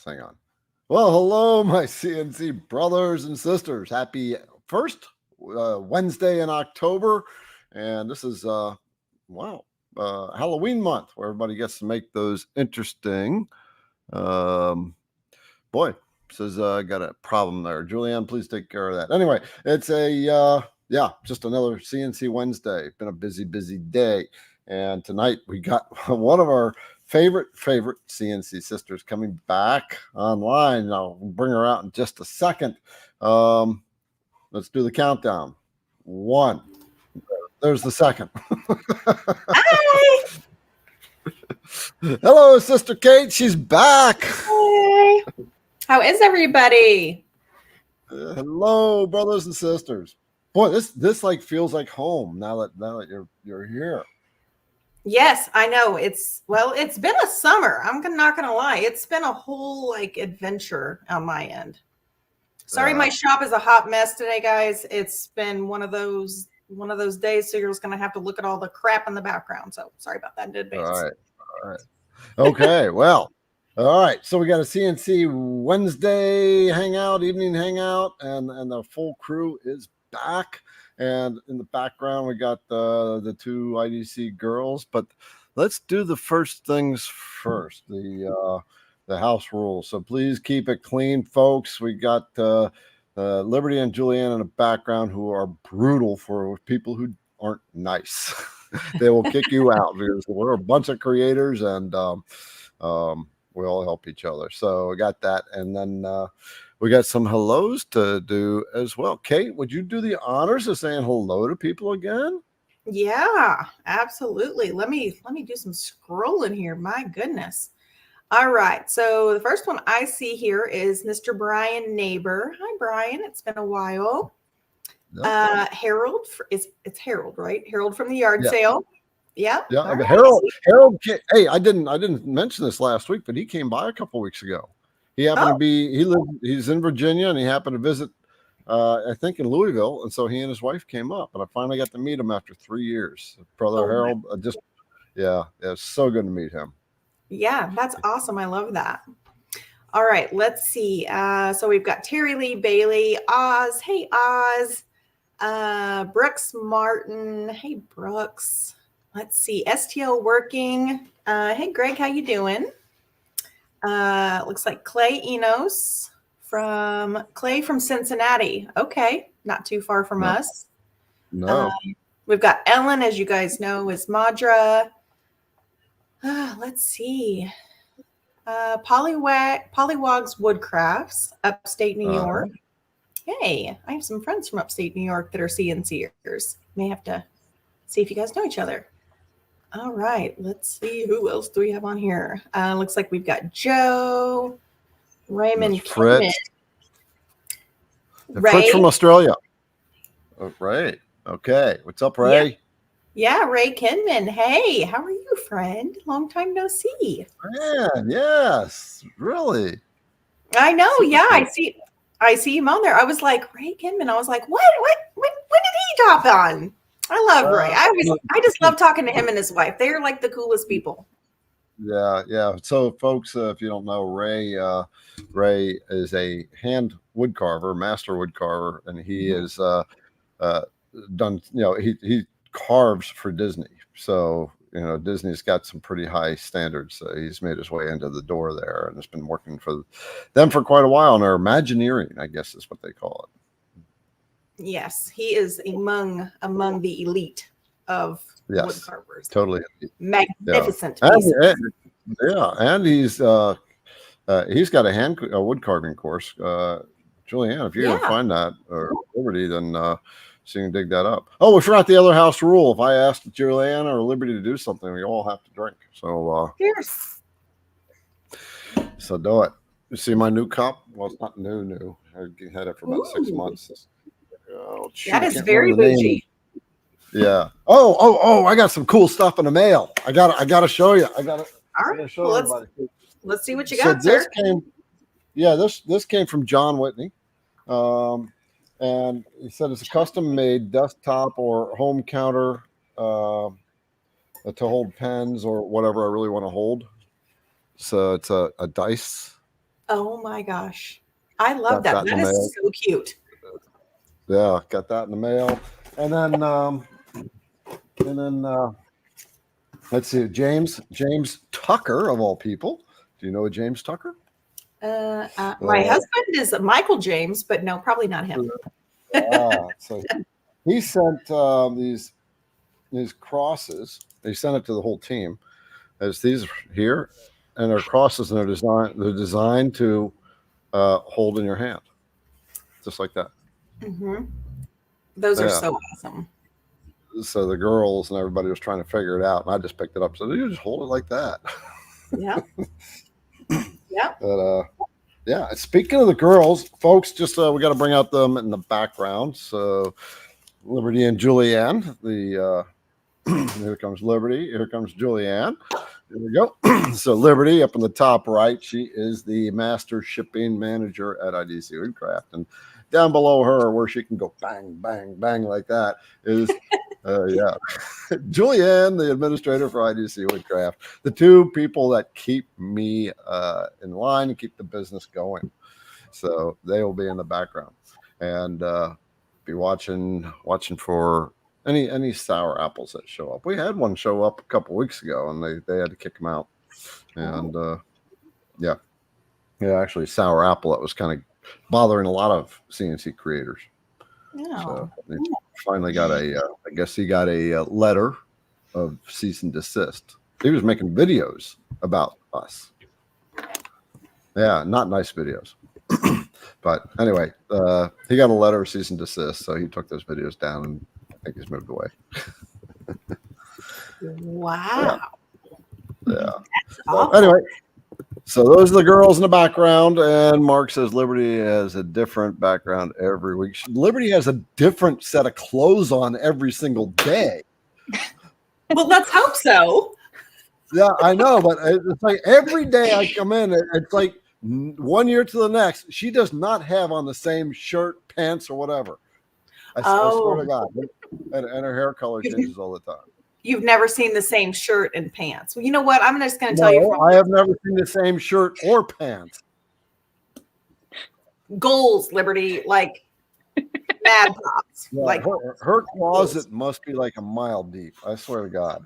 Hang on. Well, hello, my CNC brothers and sisters. Happy first Wednesday in October. And this is, Halloween month where everybody gets to make those interesting. Boy, says I got a problem there. Julianne, please take care of that. Anyway, it's just another CNC Wednesday. Been a busy day. And tonight we got one of our favorite CNC sisters coming back online. I'll bring her out in just a second. Let's do the countdown. 1. There's the second. Hi. Hello, Sister Kate. She's back. Hey. How is everybody? Hello, brothers and sisters. Boy, this like feels like home now that you're here. Yes, I know. It's been a summer. I'm not gonna lie. It's been a whole like adventure on my end. Sorry, my shop is a hot mess today, guys. It's been one of those days, so you're just gonna have to look at all the crap in the background. So sorry about that in advance. All right. Okay, well, all right. So we got a CNC Wednesday evening hangout, and the full crew is back. And in the background, we got the two IDC girls. But let's do the first things first, the house rules. So please keep it clean, folks. We got Liberty and Julianne in the background who are brutal for people who aren't nice. They will kick you out because we're a bunch of creators, and we all help each other. So we got that. And then we got some hellos to do as well. Kate, would you do the honors of saying hello to people again? Yeah, absolutely. Let me do some scrolling here. My goodness. All right. So the first one I see here is Mr. Brian Neighbor. Hi, Brian. It's been a while. Harold, it's Harold, right? Harold from the yard sale. Yeah. Yeah. Harold. Hey, I didn't mention this last week, but he came by a couple weeks ago. He happened to be, he's in Virginia, and he happened to visit, I think in Louisville. And so he and his wife came up, and I finally got to meet him after 3 years. Brother Harold, it's so good to meet him. Yeah, that's awesome. I love that. All right, let's see. So we've got Terry Lee Bailey, Oz. Hey, Oz. Brooks Martin. Hey, Brooks. Let's see. STL Working. Hey, Greg, how you doing? Looks like Clay Enos from Cincinnati. Okay, not too far from us. No. We've got Ellen, as you guys know, is Madra. Let's see. Pollywogs Woodcrafts, upstate New York. Hey, I have some friends from upstate New York that are CNCers. May have to see if you guys know each other. All right, let's see. Who else do we have on here? Looks like we've got Joe, Raymond, Fritz. Fritz from Australia. Oh, Ray. Okay. What's up, Ray? Yeah, Ray Kinman. Hey, how are you, friend? Long time no see. Man, yes, really. I know. Yeah, I see him on there. I was like, Ray Kinman. I was like, when did he drop on? I love Ray. I just love talking to him and his wife. They are like the coolest people. Yeah. So, folks, if you don't know, Ray is a hand wood carver, master wood carver, and he is done. He carves for Disney. So, Disney's got some pretty high standards. So he's made his way into the door there, and has been working for them for quite a while. And they're Imagineering, I guess is what they call it. Yes, he is among the elite of wood carvers. Totally magnificent. And he's got a wood carving course. Julianne, if you can find that, or Liberty, then so you can dig that up. Oh, we forgot the other house rule. If I asked Julianne or Liberty to do something, we all have to drink. So cheers. So do it. You see my new cup? Well, it's not new. I had it for about 6 months. Oh, that is very bougie. Yeah. Oh! I got some cool stuff in the mail. I gotta show you. I gotta show everybody. Let's see what you got, sir. This came from John Whitney. And he said it's a custom-made desktop or home counter to hold pens or whatever I really want to hold. So it's a dice Oh my gosh. I love Got that. that in That the mail. is so cute. Yeah, got that in the mail. And then let's see, James Tucker of all people. Do you know a James Tucker? My husband is Michael James, but no, probably not him. So he sent these crosses. He sent it to the whole team as these here, and they're crosses, and they're designed to hold in your hand, just like that. Mm-hmm. Those are so awesome. So the girls and everybody was trying to figure it out, and I just picked it up. So you just hold it like that. Yeah. Yeah. But yeah. Speaking of the girls, folks, just we got to bring out them in the background. So Liberty and Julianne. Here comes Liberty. Here comes Julianne. There we go. So Liberty up in the top right, she is the master shipping manager at IDC Woodcraft, and down below her, where she can go bang, bang, bang like that, is Julianne, the administrator for IDC Woodcraft, the two people that keep me in line and keep the business going. So they will be in the background and be watching for any sour apples that show up. We had one show up a couple weeks ago, and they had to kick them out. And actually, sour apple that was kind of bothering a lot of CNC creators. So they finally got I guess he got a letter of cease and desist. He was making videos about us. Yeah, not nice videos. But anyway, he got a letter of cease and desist, so he took those videos down, and I think he's moved away. Wow. Yeah. So, anyway, so those are the girls in the background, and Mark says Liberty has a different background every week. Liberty has a different set of clothes on every single day. Well, let's hope so. Yeah, I know, but it's like every day I come in, it's like one year to the next, she does not have on the same shirt, pants, or whatever. I swear to God. And her hair color changes all the time. You've never seen the same shirt and pants. Well, you know what? I'm just going to tell you. I have never seen the same shirt or pants. Goals, Liberty, like mad props. Yeah, like her closet must be like a mile deep. I swear to God.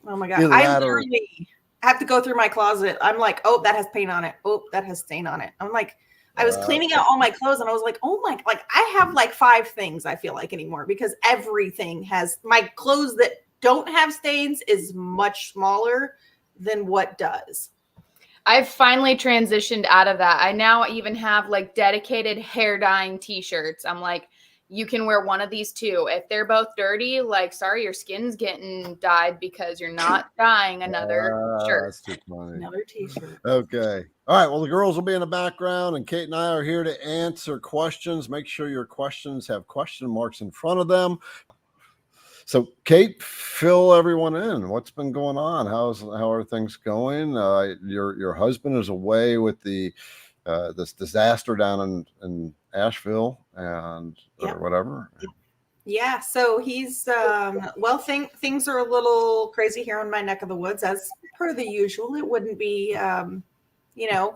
Oh my God. I literally have to go through my closet. I'm like, oh, that has paint on it. Oh, that has stain on it. I'm like, I was cleaning out all my clothes, and I was like, oh my, like I have like 5 things I feel like anymore, because everything has, my clothes that don't have stains is much smaller than what does. I've finally transitioned out of that. I now even have like dedicated hair dyeing t-shirts. I'm like, you can wear one of these two. If they're both dirty, like, sorry, your skin's getting dyed because you're not dyeing another shirt. That's too funny. Another t-shirt. Okay. All right. Well, the girls will be in the background, and Kate and I are here to answer questions. Make sure your questions have question marks in front of them. So, Kate, fill everyone in. What's been going on? How are things going? Your husband is away with this disaster down in Asheville or whatever. Yeah, so he's things are a little crazy here in my neck of the woods, as per the usual. It wouldn't be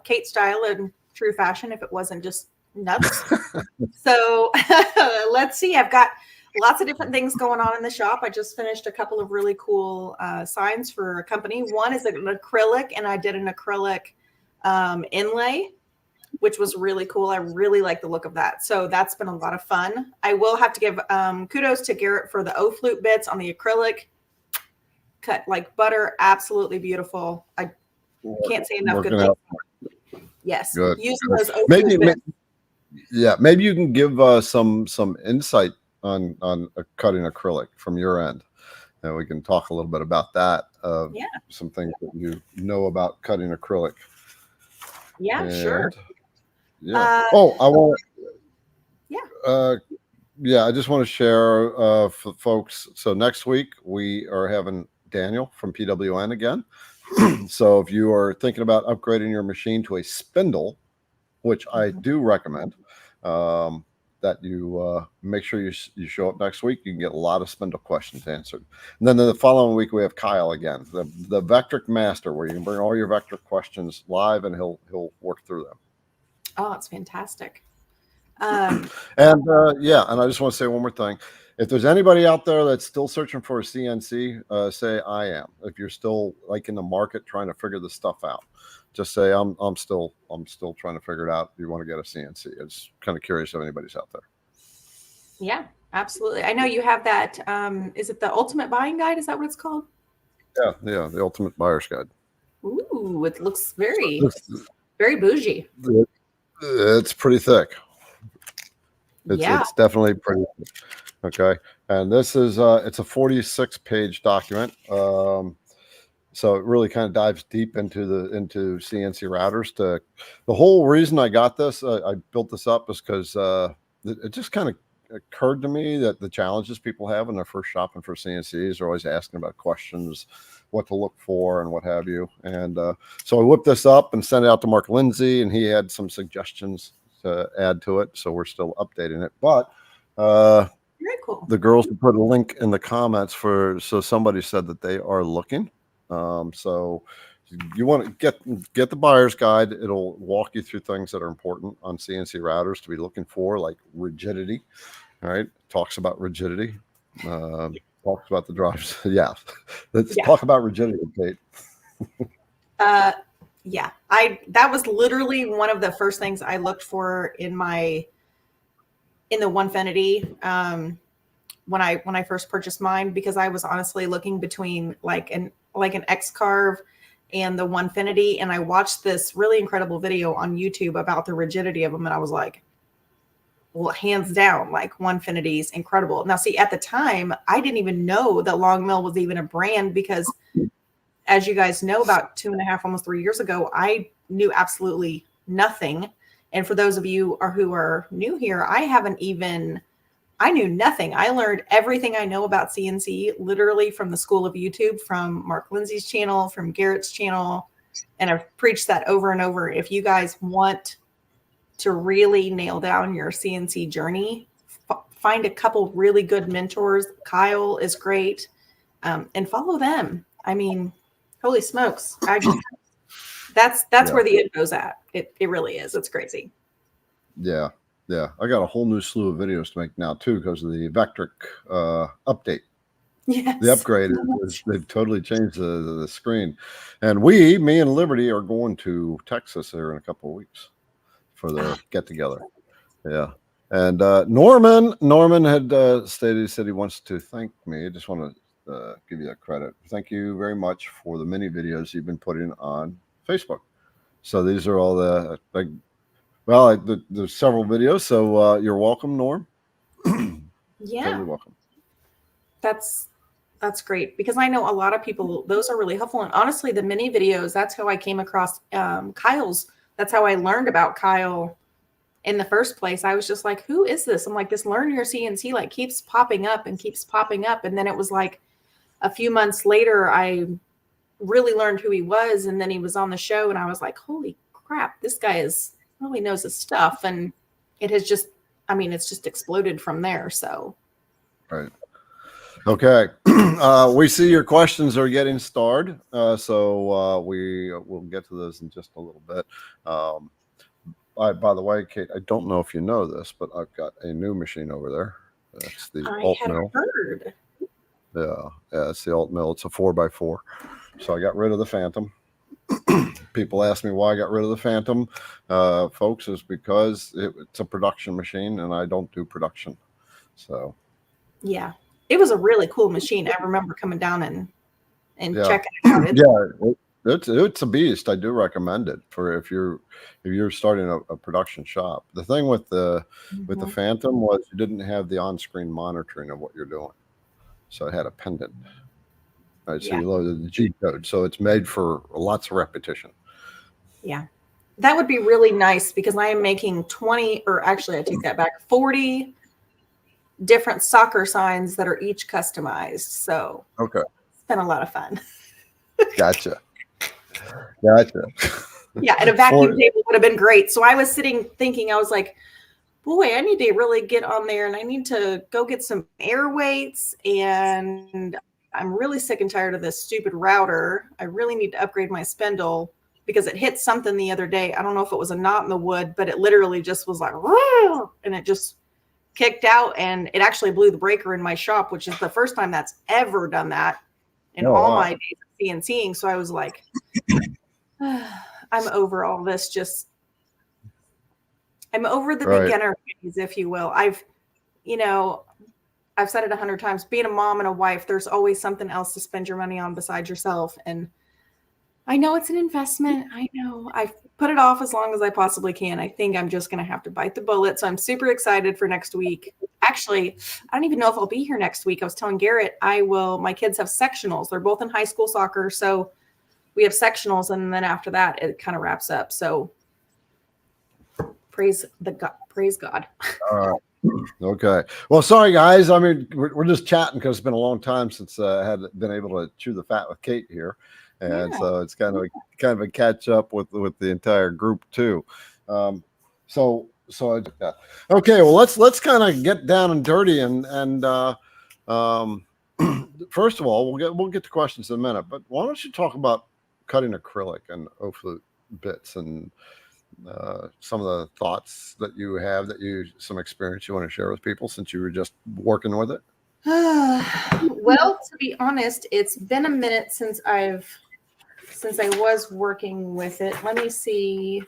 Kate style in true fashion if it wasn't just nuts. So let's see. I've got lots of different things going on in the shop. I just finished a couple of really cool signs for a company. One is an acrylic, and I did an acrylic inlay, which was really cool. I really like the look of that. So that's been a lot of fun. I will have to give kudos to Garrett for the O-flute bits on the acrylic. Cut like butter. Absolutely beautiful. I can't say enough good things. Yes. Good. Using those O-flute bits. Maybe you can give some insight on cutting acrylic from your end. And we can talk a little bit about that. Some things that you know about cutting acrylic. Yeah, sure. Yeah. I want. Yeah. I just want to share for folks. So next week we are having Daniel from PWN again. So if you are thinking about upgrading your machine to a spindle, which I do recommend, that you make sure you show up next week. You can get a lot of spindle questions answered. And then the following week we have Kyle again, the VECTRIC master, where you can bring all your VECTRIC questions live and he'll work through them. Oh, it's fantastic. And I just want to say one more thing. If there's anybody out there that's still searching for a CNC, say I am. If you're still like in the market trying to figure this stuff out, just say I'm still trying to figure it out. If you want to get a CNC, it's kind of curious if anybody's out there. Yeah, absolutely. I know you have that. Is it the Ultimate Buying Guide? Is that what it's called? Yeah, the Ultimate Buyer's Guide. Ooh, it looks very bougie. It's pretty thick. Yeah. It's definitely pretty thick. Okay, and this is it's a 46-page document. So it really kind of dives deep into CNC routers. The whole reason I got this, I built this up, is because it just kind of occurred to me that the challenges people have when they're first shopping for CNCs are always asking about questions, what to look for, and what have you. And so I whipped this up and sent it out to Mark Lindsay, and he had some suggestions to add to it. So we're still updating it, but very cool. The girls put a link in the comments so somebody said that they are looking. So you want to get the buyer's guide. It'll walk you through things that are important on CNC routers to be looking for, like rigidity. All right. Talks about rigidity. Talks about the drives. Yeah. Let's talk about rigidity, Kate. Yeah. That was literally one of the first things I looked for in the Onefinity when I first purchased mine, because I was honestly looking between like an X-Carve and the Onefinity, and I watched this really incredible video on YouTube about the rigidity of them, and I was like, well, hands down, like Onefinity is incredible. Now, see, at the time, I didn't even know that Long Mill was even a brand, because as you guys know, about 2.5, almost 3 years ago, I knew absolutely nothing. And for those of you who are new here, I knew nothing. I learned everything I know about CNC literally from the school of YouTube, from Mark Lindsay's channel, from Garrett's channel. And I've preached that over and over. If you guys want to really nail down your CNC journey, find a couple really good mentors. Kyle is great. And follow them. I mean, holy smokes. That's where the info's at. It really is. It's crazy. Yeah. I got a whole new slew of videos to make now too, because of the VECTRIC update. Yes. The upgrade they've totally changed the screen. And me and Liberty are going to Texas here in a couple of weeks for the get together. Yeah. And Norman had stated, he said he wants to thank me. I just want to give you that credit. Thank you very much for the mini videos you've been putting on Facebook. So these are all there's several videos. So you're welcome, Norm. Yeah. Totally welcome. That's great, because I know a lot of people, those are really helpful. And honestly, the mini videos, that's how I came across Kyle's. That's how I learned about Kyle in the first place. I was just like, who is this? I'm like, this Learn Your CNC like keeps popping up. And then it was like a few months later, I really learned who he was. And then he was on the show, and I was like, holy crap, this guy really knows his stuff. And it has just, it's just exploded from there. So. Right. Okay. We see your questions are getting started. So we will get to those in just a little bit. By the way, Kate, I don't know if you know this, but I've got a new machine over there. That's the Alt Mill. Heard. Yeah, it's the Alt Mill. It's a 4x4. So I got rid of the Phantom. People ask me why I got rid of the Phantom, folks, is because it's a production machine, and I don't do production. So yeah, it was a really cool machine. I remember coming down and checking it out. It's a beast. I do recommend it for if you're starting a production shop. The thing with the Phantom was you didn't have the on-screen monitoring of what you're doing, so it had a pendant. Right, so you loaded the G code, so it's made for lots of repetition. Yeah, that would be really nice, because I am making 20, or actually I take that back, 40 different soccer signs that are each customized. So okay, it's been a lot of fun. Gotcha. Yeah, and a vacuum table would have been great. So I was thinking, I was like, boy, I need to really get on there, and I need to go get some air weights, and I'm really sick and tired of this stupid router. I really need to upgrade my spindle because it hit something the other day. I don't know if it was a knot in the wood, but it literally just was like, and it just kicked out, and it actually blew the breaker in my shop, which is the first time that's ever done that in all my days of CNCing. So I was like, I'm over all this. I'm over the beginner phase, if you will. I've said it 100 times, being a mom and a wife, there's always something else to spend your money on besides yourself. And I know it's an investment. I know I've put it off as long as I possibly can. I think I'm just going to have to bite the bullet. So I'm super excited for next week. Actually, I don't even know if I'll be here next week. I was telling Garrett, my kids have sectionals. They're both in high school soccer. So we have sectionals. And then after that, it kind of wraps up. So praise God. Okay. Well, sorry guys. I mean, we're just chatting because it's been a long time since I had been able to chew the fat with Kate here, and so it's kind of a catch up with the entire group too. So okay. Well, let's kind of get down and dirty and first of all, we'll get to questions in a minute. But why don't you talk about cutting acrylic and O-flute bits and some of the thoughts that you have, some experience you want to share with people since you were just working with it? Well, to be honest, it's been a minute since I was working with it. Let me see.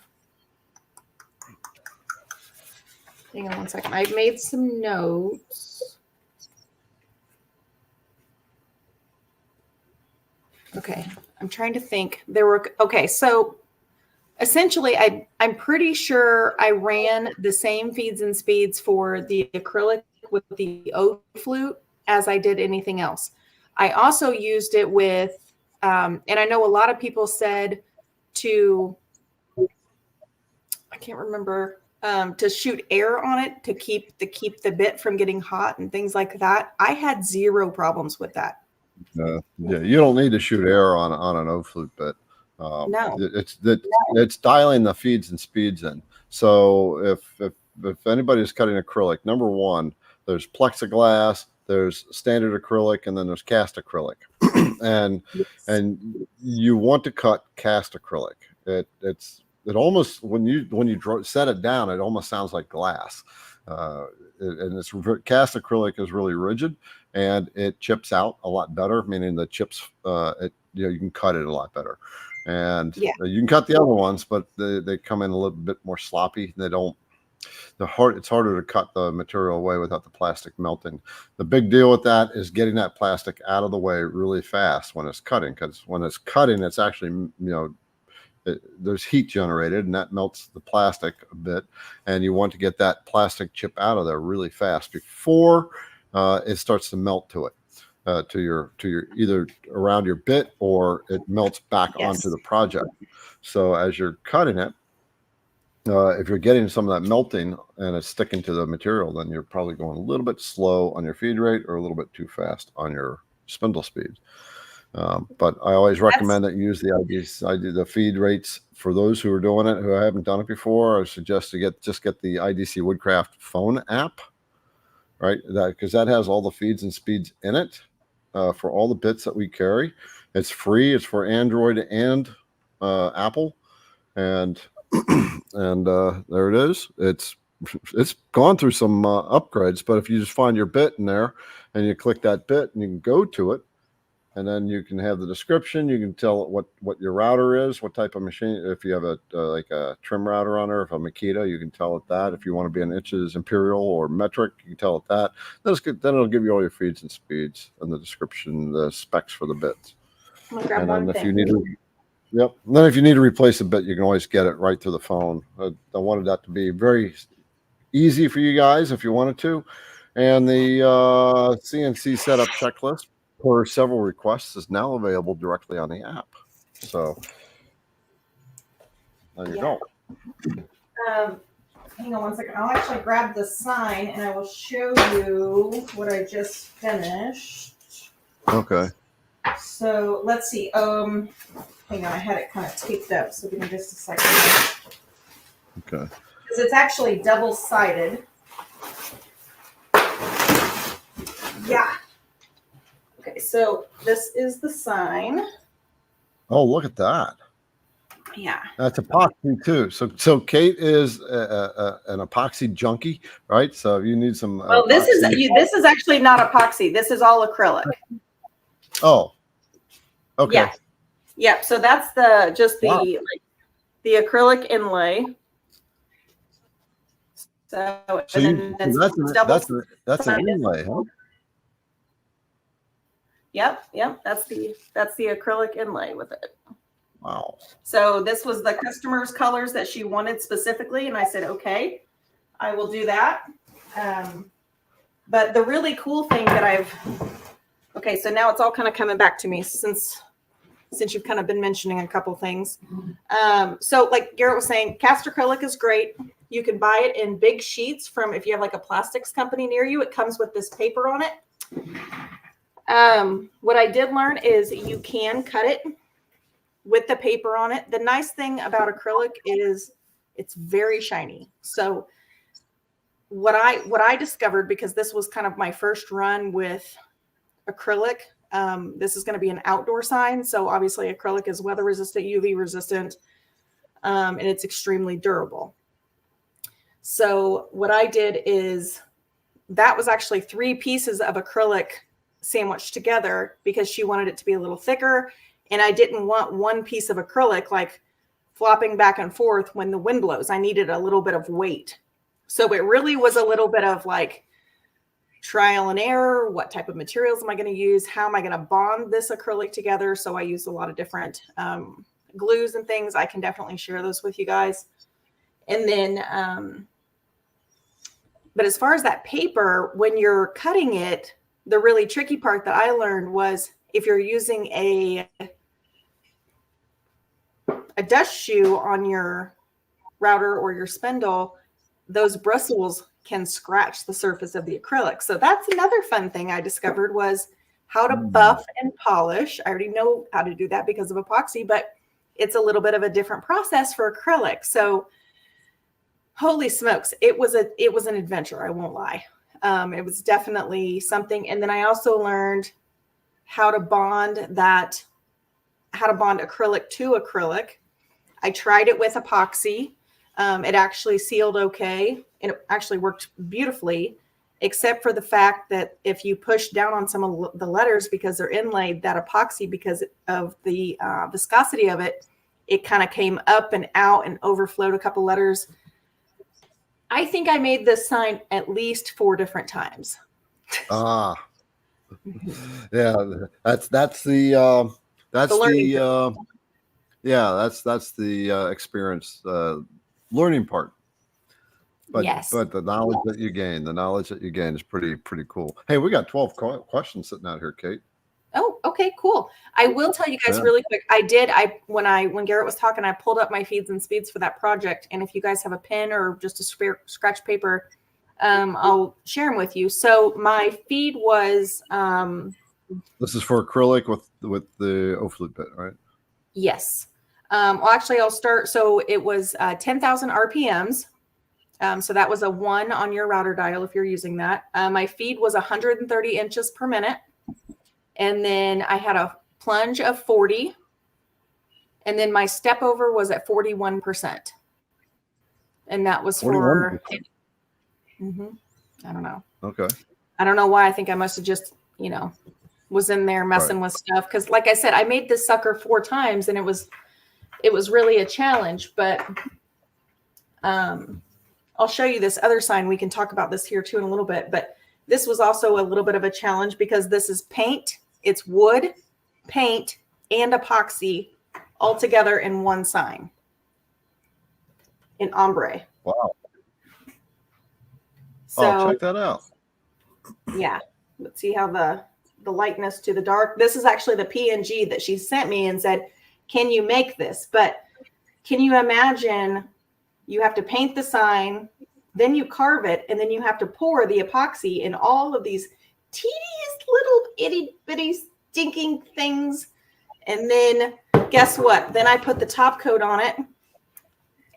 Hang on one second. I've made some notes. Okay. I'm trying to think. So essentially, I'm pretty sure I ran the same feeds and speeds for the acrylic with the O-flute as I did anything else. I also used it with, and I know a lot of people said I can't remember, to shoot air on it to keep the bit from getting hot and things like that. I had zero problems with that. Yeah, you don't need to shoot air on an O-flute bit. No, it's dialing the feeds and speeds in. So if anybody's cutting acrylic, number one, there's plexiglass, there's standard acrylic, and then there's cast acrylic. and you want to cut cast acrylic. It almost, when you set it down, it almost sounds like glass. And cast acrylic is really rigid, and it chips out a lot better, meaning the chips, you can cut it a lot better. And you can cut the other ones, but they come in a little bit more sloppy. It's harder to cut the material away without the plastic melting. The big deal with that is getting that plastic out of the way really fast when it's cutting, because when it's cutting, it's actually, there's heat generated, and that melts the plastic a bit, and you want to get that plastic chip out of there really fast before it starts to melt to it. To your either around your bit, or it melts back onto the project. So as you're cutting it, if you're getting some of that melting and it's sticking to the material, then you're probably going a little bit slow on your feed rate or a little bit too fast on your spindle speed. But I always recommend that you use the IDC feed rates for those who are doing it, who haven't done it before. I suggest to get the IDC Woodcraft phone app, right? Because that has all the feeds and speeds in it. For all the bits that we carry. It's free. It's for Android and Apple, and there it is. It's gone through some upgrades, but if you just find your bit in there and you click that bit and you can go to it, and then you can have the description. You can tell it what your router is, what type of machine. If you have like a trim router on there, if a Makita, you can tell it that. If you want to be in inches, imperial, or metric, you can tell it that. Then it'll give you all your feeds and speeds and the description, the specs for the bits. And then if you need to replace a bit, you can always get it right through the phone. I wanted that to be very easy for you guys if you wanted to. And the CNC setup checklist for several requests is now available directly on the app. So there you go. Hang on one second. I'll actually grab the sign and I will show you what I just finished. Okay. So let's see. Hang on, I had it kind of taped up, so give me just a second. Okay. because it's actually double-sided. Yeah. Okay, so this is the sign. Oh, look at that. Yeah. That's epoxy too. So Kate is an epoxy junkie, right? So you need some. Well, this is actually not epoxy. This is all acrylic. Oh. Okay. Yeah. Yep. So that's the acrylic inlay. So, So that's an inlay, huh? Yep. That's the acrylic inlay with it. Wow. So this was the customer's colors that she wanted specifically, and I said, okay, I will do that. But the really cool thing that okay, so now it's all kind of coming back to me since you've kind of been mentioning a couple things. So like Garrett was saying, cast acrylic is great. You can buy it in big sheets from, if you have like a plastics company near you, it comes with this paper on it. What I did learn is you can cut it with the paper on it. The nice thing about acrylic is it's very shiny. So what I discovered, because this was kind of my first run with acrylic, this is going to be an outdoor sign. So obviously acrylic is weather resistant, UV resistant, and it's extremely durable. So what I did is that was actually 3 pieces of acrylic sandwiched together because she wanted it to be a little thicker. And I didn't want one piece of acrylic like flopping back and forth when the wind blows. I needed a little bit of weight. So it really was a little bit of like trial and error. What type of materials am I going to use? How am I going to bond this acrylic together? So I used a lot of different glues and things. I can definitely share those with you guys. And then, but as far as that paper, when you're cutting it, the really tricky part that I learned was if you're using a dust shoe on your router or your spindle, those bristles can scratch the surface of the acrylic. So that's another fun thing I discovered was how to buff and polish. I already know how to do that because of epoxy, but it's a little bit of a different process for acrylic. So holy smokes, it was an adventure. I won't lie. It was definitely something. And then I also learned how to bond acrylic to acrylic. I tried it with epoxy. It actually sealed okay, and it actually worked beautifully, except for the fact that if you push down on some of the letters because they're inlaid, that epoxy, because of the viscosity of it, it kind of came up and out and overflowed a couple letters. I think I made this sign at least 4 different times. Yeah, that's the experience, learning part. But yes. But the knowledge that you gain is pretty cool. Hey, we got 12 questions sitting out here, Kate. Oh, okay, cool. I will tell you guys really quick. When Garrett was talking, I pulled up my feeds and speeds for that project. And if you guys have a pen or just a scratch paper, I'll share them with you. So my feed was this is for acrylic with the O-flute bit, right? Yes. Well, actually, I'll start. So it was 10,000 RPMs. So that was a 1 on your router dial if you're using that. My feed was 130 inches per minute. And then I had a plunge of 40. And then my step over was at 41%. And that was for, I don't know. Okay. I don't know why. I think I must have just, was in there messing with stuff. Cause like I said, I made this sucker 4 times and it was really a challenge, but, I'll show you this other sign. We can talk about this here too in a little bit, but this was also a little bit of a challenge because this is paint. It's wood, paint, and epoxy all together in one sign in ombre. Wow. So check that out. Yeah. Let's see how the lightness to the dark. This is actually the PNG that she sent me and said, can you make this? But can you imagine you have to paint the sign, then you carve it, and then you have to pour the epoxy in all of these tedious little itty bitty stinking things. And then guess what? Then I put the top coat on it,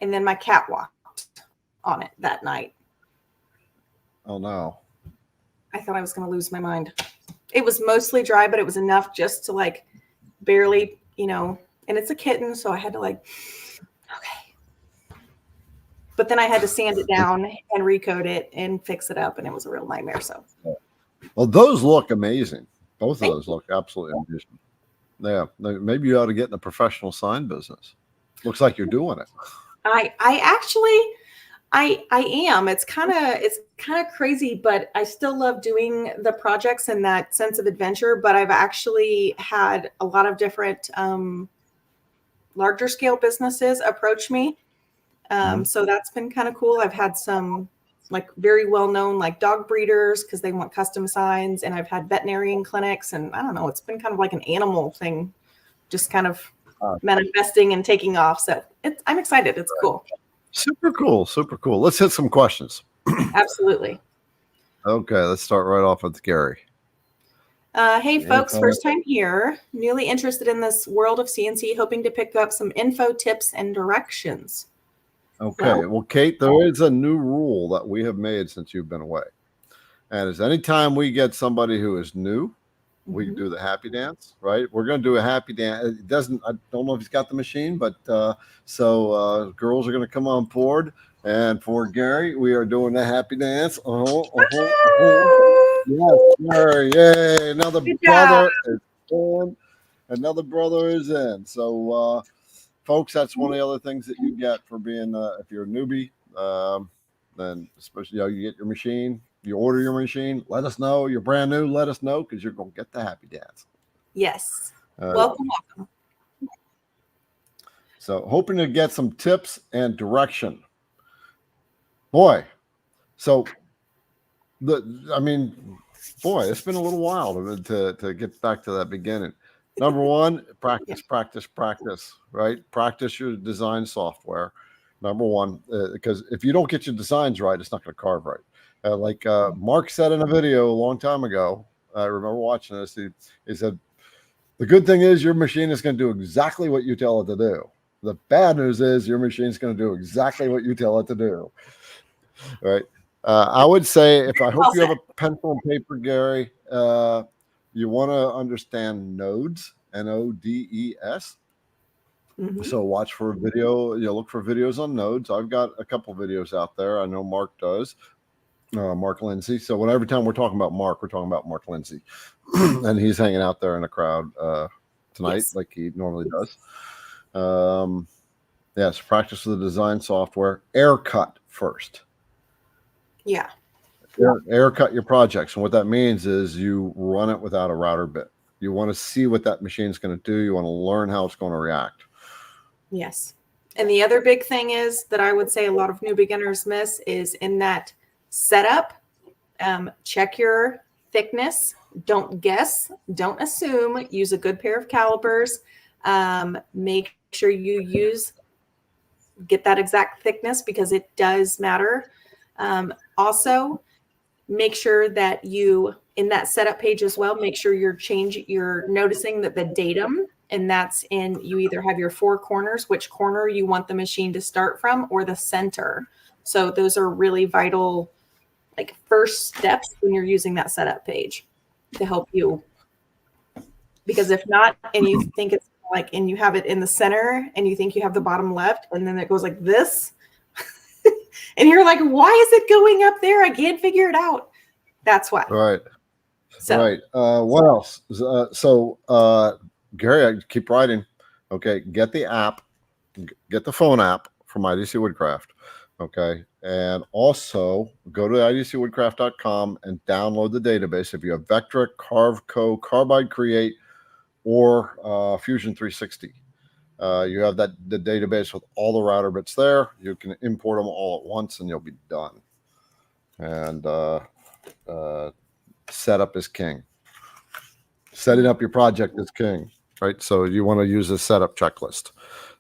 and then my cat walked on it that night. Oh no. I thought I was going to lose my mind. It was mostly dry, but it was enough just to like barely, you know, and it's a kitten. So I had to like, okay. But then I had to sand it down and recoat it and fix it up. And it was a real nightmare. So. Well, those look amazing. Both of those look absolutely amazing. Yeah. Maybe you ought to get in the professional sign business. Looks like you're doing it. I actually, I am. It's kind of crazy, but I still love doing the projects and that sense of adventure. But I've actually had a lot of different larger scale businesses approach me. So that's been kind of cool. I've had some like very well known like dog breeders because they want custom signs, and I've had veterinarian clinics, and I don't know. It's been kind of like an animal thing, just kind of manifesting and taking off. So I'm excited. It's cool. Super cool. Super cool. Let's hit some questions. Absolutely. Okay. Let's start right off with Gary. Hey, folks, first time here. Newly interested in this world of CNC, hoping to pick up some info, tips, and directions. Okay. Well, Kate, there is a new rule that we have made since you've been away. And is anytime we get somebody who is new, we do the happy dance, right? We're going to do a happy dance. It doesn't, I don't know if he's got the machine, but so girls are going to come on board. And for Gary, we are doing the happy dance. Yes, sir. Yay. Another brother is in. Another brother is in. So, folks, that's one of the other things that you get for being, if you're a newbie, then especially, you get your machine. You order your machine, let us know. You're brand new, let us know, because you're going to get the happy dance. Yes. Welcome. So hoping to get some tips and direction. Boy, so it's been a little while to get back to that beginning. Number one, practice, right? Practice your design software. Number one, because if you don't get your designs right, it's not going to carve right. Like Mark said in a video a long time ago, I remember watching this. He said, the good thing is your machine is going to do exactly what you tell it to do. The bad news is your machine is going to do exactly what you tell it to do. Right. I would say, I hope you have a pencil and paper, Gary, you want to understand nodes, NODES. So watch for a video, look for videos on nodes. I've got a couple videos out there. I know Mark does. Mark Lindsay. So every time we're talking about Mark, we're talking about Mark Lindsay, and he's hanging out there in the crowd tonight, like he normally does. Yes, practice with the design software. Air cut first. Yeah. Air cut your projects, and what that means is you run it without a router bit. You want to see what that machine's going to do. You want to learn how it's going to react. Yes. And the other big thing is that I would say a lot of new beginners miss is in that setup, check your thickness. Don't guess. Don't assume. Use a good pair of calipers. Make sure you get that exact thickness because it does matter. Also, make sure that in that setup page as well, make sure you're noticing that the datum, and that's you either have your four corners, which corner you want the machine to start from, or the center. So those are really vital, like first steps when you're using that setup page to help you. Because if not, and you think it's and you have it in the center and you think you have the bottom left, and then it goes like this, and you're like, why is it going up there? I can't figure it out. That's why. Right. So, right. What else? Gary, I keep writing. Okay. Get the app, get the phone app from IDC Woodcraft. Okay. And also go to idcwoodcraft.com and download the database. If you have VECTRIC, Carveco, Carbide Create, or Fusion 360. You have the database with all the router bits there. You can import them all at once and you'll be done. And setup is king. Setting up your project is king, right? So you want to use a setup checklist.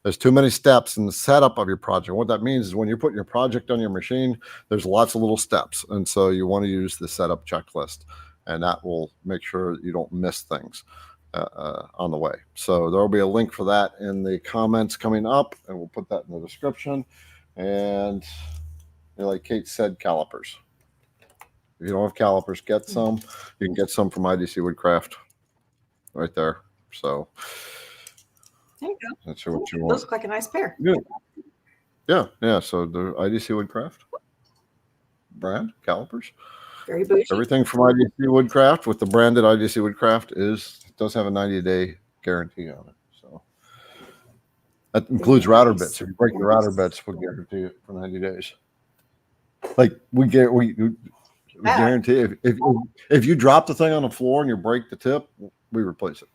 There's too many steps in the setup of your project. What that means is when you're putting your project on your machine, there's lots of little steps. And so you want to use the setup checklist, and that will make sure you don't miss things on the way. So there will be a link for that in the comments coming up, and we'll put that in the description. And like Kate said, calipers. If you don't have calipers, get some. You can get some from IDC Woodcraft right there. So There you go. that's what you Those want. look like a nice pair. Yeah. Yeah. So the IDC Woodcraft brand calipers. Very bougie. Everything from IDC Woodcraft with the branded IDC Woodcraft does have a 90-day guarantee on it. So that includes router bits. If you break the router bits, we'll guarantee it for 90 days. Like we guarantee if you drop the thing on the floor and you break the tip, we replace it.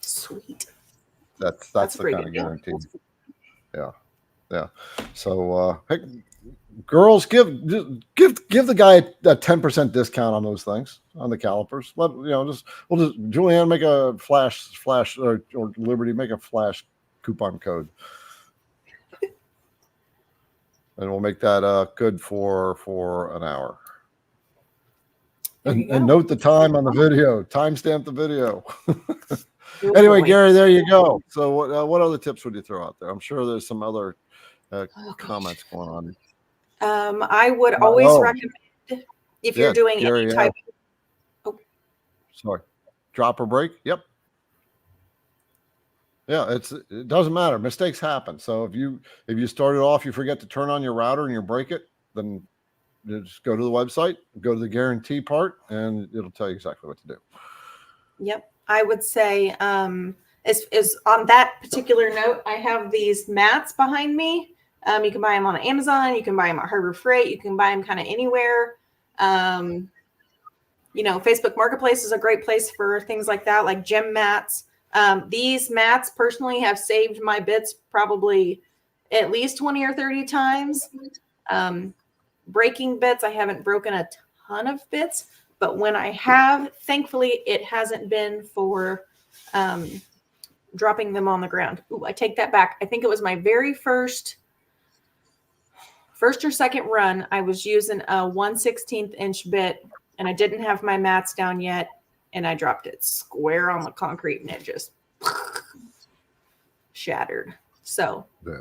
Sweet. That's the kind of guarantee. Yeah. So hey, girls, give the guy a 10% discount on those things, on the calipers. We'll just Julianne make a flash or Liberty make a flash coupon code. And we'll make that good for an hour. And note the time on the video. Timestamp the video. Anyway, Gary, there you go. So what other tips would you throw out there? I'm sure there's some other comments going on. I would always recommend if you're doing Gary, any type Sorry. Drop or break? Yep. Yeah, it doesn't matter. Mistakes happen. So if you started off, you forget to turn on your router and you break it, then you just go to the website, go to the guarantee part, and it'll tell you exactly what to do. Yep. I would say is on that particular note, I have these mats behind me. You can buy them on Amazon. You can buy them at Harbor Freight. You can buy them kind of anywhere. Facebook Marketplace is a great place for things like that, like gym mats. These mats personally have saved my bits probably at least 20 or 30 times. Breaking bits, I haven't broken a ton of bits, but when I have, thankfully, it hasn't been for dropping them on the ground. Ooh, I take that back. I think it was my very first or second run. I was using a 1/16 inch bit, and I didn't have my mats down yet, and I dropped it square on the concrete, and it just shattered. So yeah.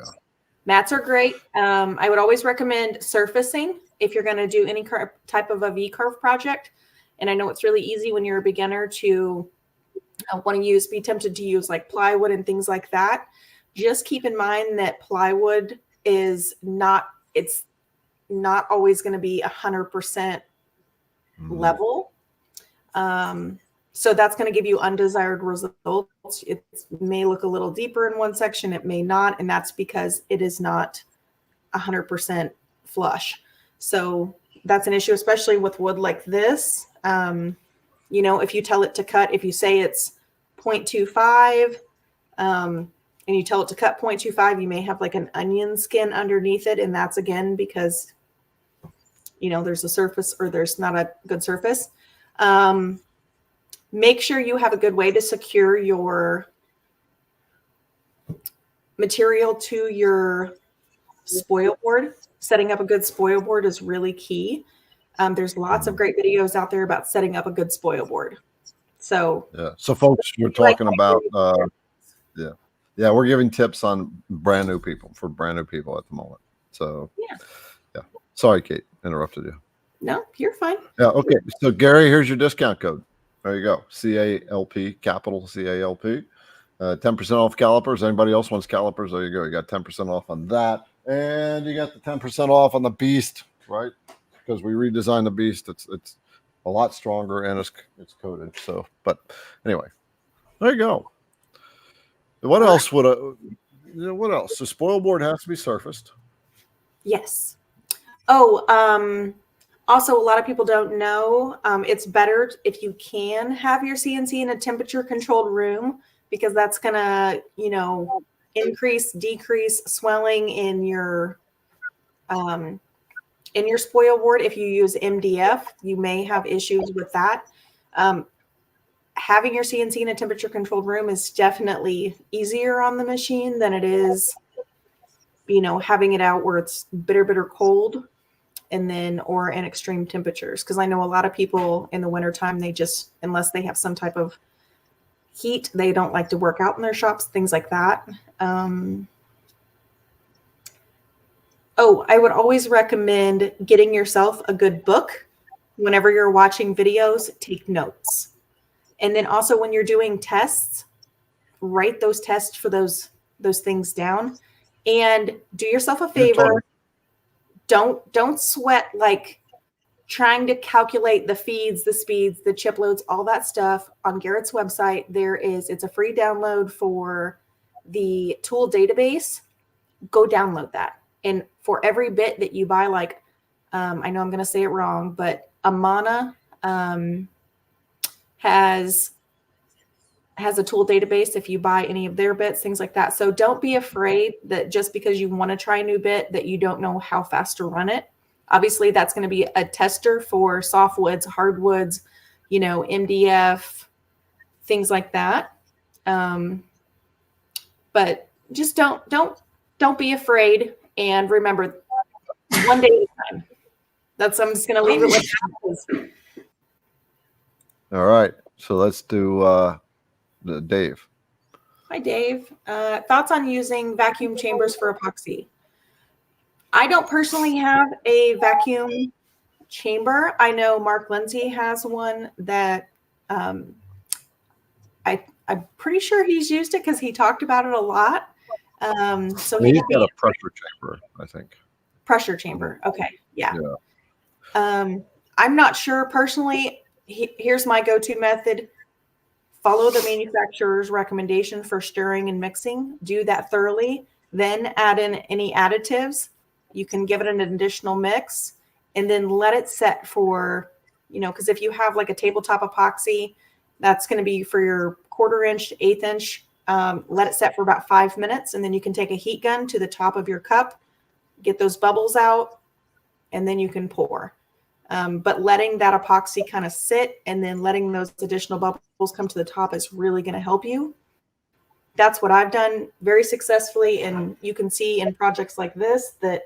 Mats are great. I would always recommend surfacing if you're going to do any type of a V-carve project. And I know it's really easy when you're a beginner to be tempted to use like plywood and things like that. Just keep in mind that plywood is not always going to be 100% level. So that's going to give you undesired results. It may look a little deeper in one section. It may not. And that's because it is not 100% flush. So that's an issue, especially with wood like this. If you tell it to cut, if you say it's 0.25, and you tell it to cut 0.25, you may have like an onion skin underneath it. And that's again, because, there's a surface or there's not a good surface. Make sure you have a good way to secure your material to your spoil board. Setting up a good spoil board is really key. There's lots of great videos out there about setting up a good spoil board. So folks, we're talking about we're giving tips on brand new people at the moment. So yeah. Sorry, Kate, interrupted you. No, you're fine. Yeah. Okay. So Gary, here's your discount code. There you go. CALP, capital CALP. 10% off calipers. Anybody else wants calipers? There you go. You got 10% off on that. And you got the 10% off on the Beast, right? Because we redesigned the Beast. It's a lot stronger and it's coated. So, but anyway, there you go. What else what else? The spoil board has to be surfaced. Yes. Also, a lot of people don't know, it's better if you can have your CNC in a temperature controlled room, because that's going to, decrease swelling in your spoil board. If you use MDF, you may have issues with that. Having your CNC in a temperature controlled room is definitely easier on the machine than it is, having it out where it's bitter cold. Or in extreme temperatures. Because I know a lot of people in the wintertime, they just, unless they have some type of heat, they don't like to work out in their shops, things like that. Oh, I would always recommend getting yourself a good book. Whenever you're watching videos, take notes. And then also when you're doing tests, write those tests for those things down. And do yourself a favor. Don't sweat like trying to calculate the feeds, the speeds, the chip loads, all that stuff. On Garrett's website, it's a free download for the tool database. Go download that. And for every bit that you buy, like, I know I'm going to say it wrong, but Amana has a tool database if you buy any of their bits, things like that. So don't be afraid that just because you want to try a new bit that you don't know how fast to run it. Obviously, that's going to be a tester for softwoods, hardwoods, MDF, things like that. But just don't be afraid. And remember, one day at a time. I'm just going to leave it with that. All right. So let's do Dave. Hi, Dave. Thoughts on using vacuum chambers for epoxy? I don't personally have a vacuum chamber. I know Mark Lindsay has one that I'm pretty sure he's used it because he talked about it a lot. So he's got a pressure chamber, I think. Pressure chamber. Okay. Yeah. I'm not sure personally. Here's my go-to method. Follow the manufacturer's recommendation for stirring and mixing. Do that thoroughly. Then add in any additives. You can give it an additional mix and then let it set for, because if you have like a tabletop epoxy, that's going to be for your 1/4 inch, 1/8 inch. Let it set for about 5 minutes. And then you can take a heat gun to the top of your cup, get those bubbles out, and then you can pour. But letting that epoxy kind of sit and then letting those additional bubbles come to the top is really going to help you. That's what I've done very successfully. And you can see in projects like this that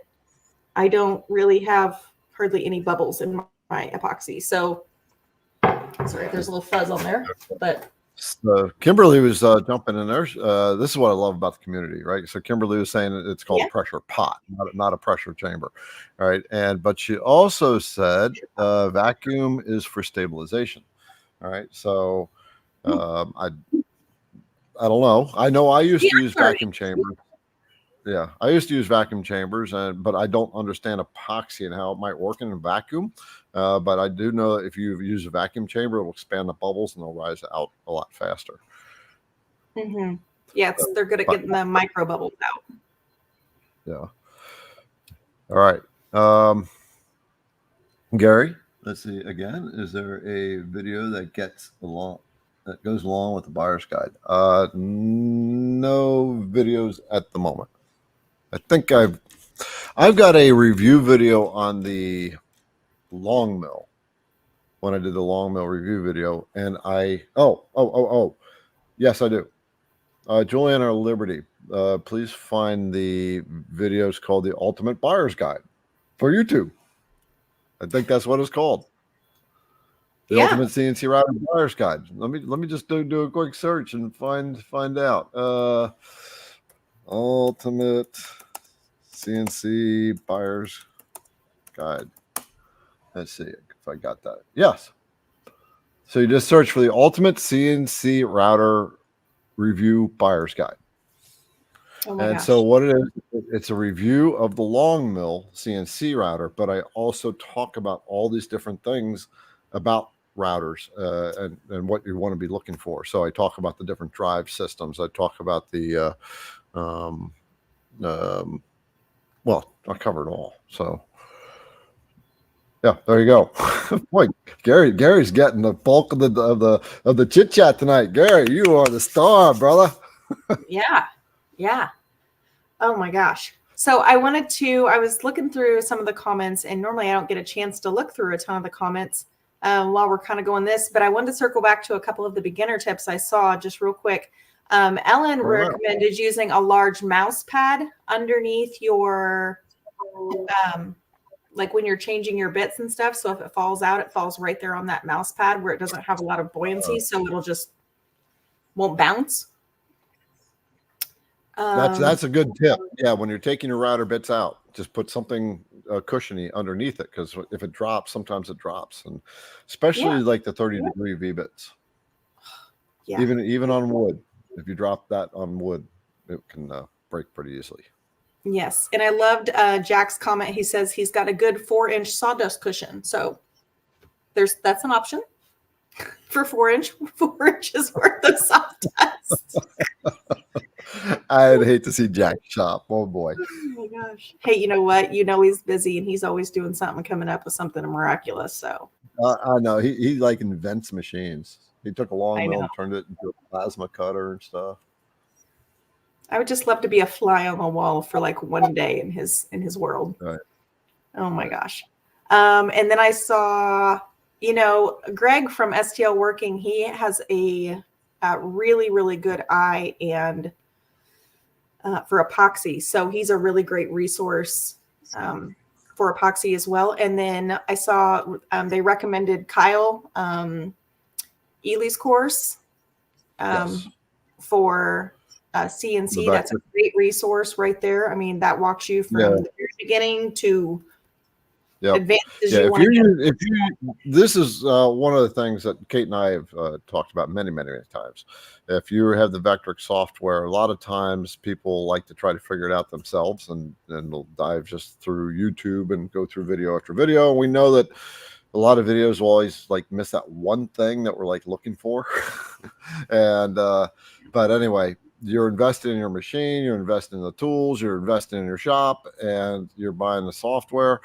I don't really have hardly any bubbles in my epoxy. So sorry, there's a little fuzz on there, but. So Kimberly was jumping in there. This is what I love about the community, right? So Kimberly was saying it's called a pressure pot, not a pressure chamber, right? But she also said vacuum is for stabilization, all right? So I don't know. I know I used to use vacuum chambers. Yeah, I used to use vacuum chambers, but I don't understand epoxy and how it might work in a vacuum. But I do know that if you use a vacuum chamber, it will expand the bubbles and they'll rise out a lot faster. Mm-hmm. Yeah, they're good at getting the micro bubbles out. Yeah. All right. Gary, let's see again. Is there a video that goes along with the buyer's guide? No videos at the moment. I think I've got a review video on the long mill when I did the long mill review video, and yes, I do. Juliana Liberty, please find the videos called the Ultimate Buyer's Guide for YouTube. I think that's what it's called. The Ultimate CNC Router Buyer's Guide. Let me just do a quick search and find out. Ultimate CNC Buyer's Guide. Let's see if I got that. Yes. So you just search for the Ultimate CNC Router Review Buyer's Guide. Oh my gosh. So what it is, it's a review of the long mill CNC router, but I also talk about all these different things about routers and what you want to be looking for. So I talk about the different drive systems. I talk about the well, I covered all. So yeah, there you go. Boy, Gary's getting the bulk of the chit chat tonight. Gary, you are the star, brother. Yeah. Oh my gosh. So I was looking through some of the comments, and normally I don't get a chance to look through a ton of the comments while we're kind of going this, but I wanted to circle back to a couple of the beginner tips I saw just real quick. Ellen recommended using a large mouse pad underneath your, like when you're changing your bits and stuff. So if it falls out, it falls right there on that mouse pad where it doesn't have a lot of buoyancy. So it'll just won't bounce. That's a good tip. Yeah, when you're taking your router bits out. just put something cushiony underneath it, because if it drops, sometimes it drops, and especially like the 30-degree V-bits. Yeah. Even on wood, if you drop that on wood, it can break pretty easily. Yes. And I loved Jack's comment. He says he's got a good 4-inch sawdust cushion. So that's an option for 4 inches worth of sawdust. I'd hate to see Jack shop. Oh boy. Oh my gosh. Hey, you know what? You know he's busy and he's always doing something, coming up with something miraculous. So I know he like invents machines. He took a long mill and turned it into a plasma cutter and stuff. I would just love to be a fly on the wall for like one day in his world. Right. Oh my gosh. And then I saw, Greg from STL Working. He has a really, really good eye and for epoxy. So he's a really great resource for epoxy as well. And then I saw they recommended Kyle Ely's course for CNC. That's a great resource right there. I mean, that walks you from the very beginning to advances this is one of the things that Kate and I have talked about many times. If you have the VECTRIC software, a lot of times people like to try to figure it out themselves, and they'll dive just through YouTube and go through video after video. And we know that a lot of videos will always like miss that one thing that we're like looking for. And but anyway, you're investing in your machine, you're investing in the tools, you're investing in your shop, and you're buying the software.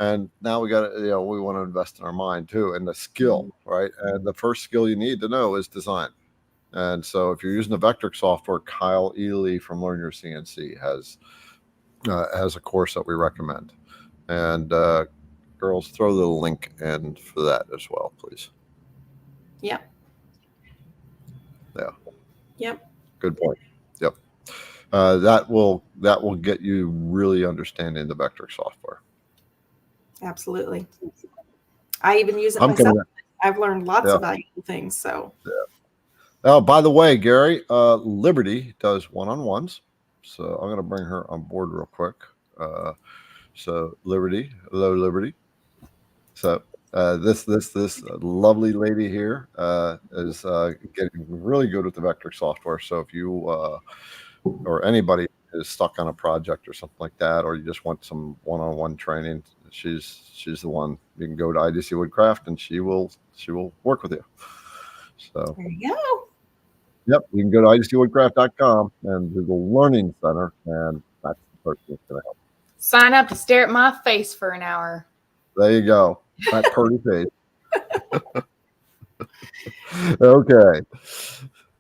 And now we got to, we want to invest in our mind too, and the skill, right? And the first skill you need to know is design. And so if you're using the VECTRIC software, Kyle Ely from Learn Your CNC has a course that we recommend. And girls, throw the link in for that as well, please. Yep. Yeah. Yep. Good point. Yep. That will get you really understanding the VECTRIC software. Absolutely. I even use it myself. I've learned lots of valuable things. So. Yeah. Oh, by the way, Gary, Liberty does one-on-ones. So I'm going to bring her on board real quick. So Liberty, hello, Liberty. So this lovely lady here is getting really good with the VECTRIC software. So if you or anybody is stuck on a project or something like that, or you just want some one-on-one training, she's the one. You can go to IDC Woodcraft and she will work with you. So there you go. Yep, you can go to idcwoodcraft.com and do the Learning Center, and that's the person that's going to help. Sign up to stare at my face for an hour. There you go. That pretty face. Okay.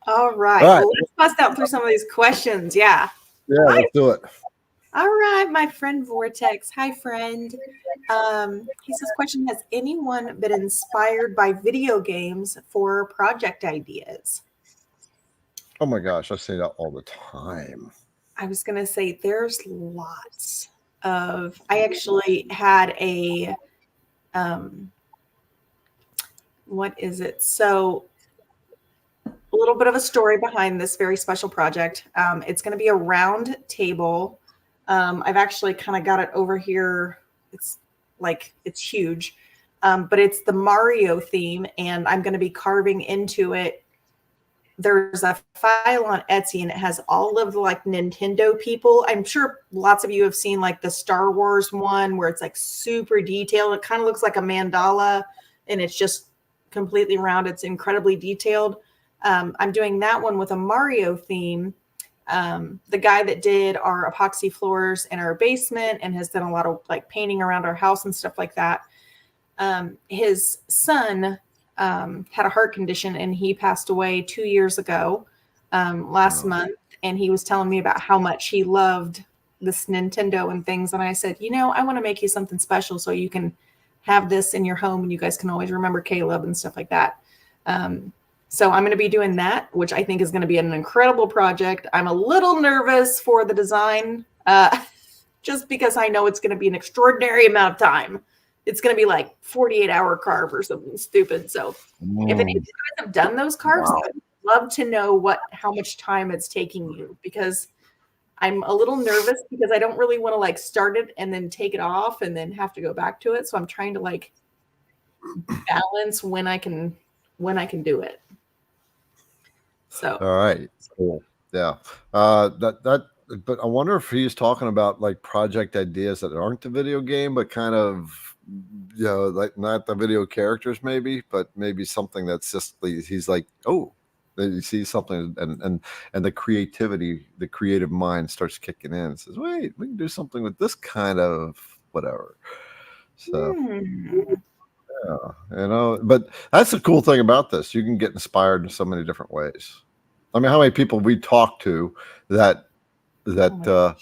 All right. Well, let's bust out through some of these questions. Yeah. Yeah, let's do it. All right, my friend Vortex. Hi, friend. He says, question, has anyone been inspired by video games for project ideas? Oh my gosh, I say that all the time. I was going to say there's lots of, I actually had a, what is it? So a little bit of a story behind this very special project. It's going to be a round table. I've actually kind of got it over here. It's huge, but it's the Mario theme, and I'm going to be carving into it. There's a file on Etsy, and it has all of the like Nintendo people. I'm sure lots of you have seen like the Star Wars one where it's like super detailed. It kind of looks like a mandala, and it's just completely round. It's incredibly detailed. I'm doing that one with a Mario theme. The guy that did our epoxy floors in our basement and has done a lot of like painting around our house and stuff like that. His son had a heart condition, and he passed away 2 years ago, last month. And he was telling me about how much he loved this Nintendo and things. And I said, I want to make you something special so you can have this in your home and you guys can always remember Caleb and stuff like that. So I'm going to be doing that, which I think is going to be an incredible project. I'm a little nervous for the design, just because I know it's going to be an extraordinary amount of time. It's going to be like 48-hour carve or something stupid. So if any of you guys have done those carves, I'd love to know how much time it's taking you, because I'm a little nervous because I don't really want to like start it and then take it off and then have to go back to it. So I'm trying to like balance when I can do it. So All right. Cool. Yeah. But I wonder if he's talking about like project ideas that aren't the video game, but kind of, like not the video characters maybe, but maybe something that's just he's like, oh, then you see something and the creativity, the creative mind starts kicking in and says, wait, we can do something with this kind of whatever. So yeah, but that's the cool thing about this. You can get inspired in so many different ways. I mean, how many people we talk to that the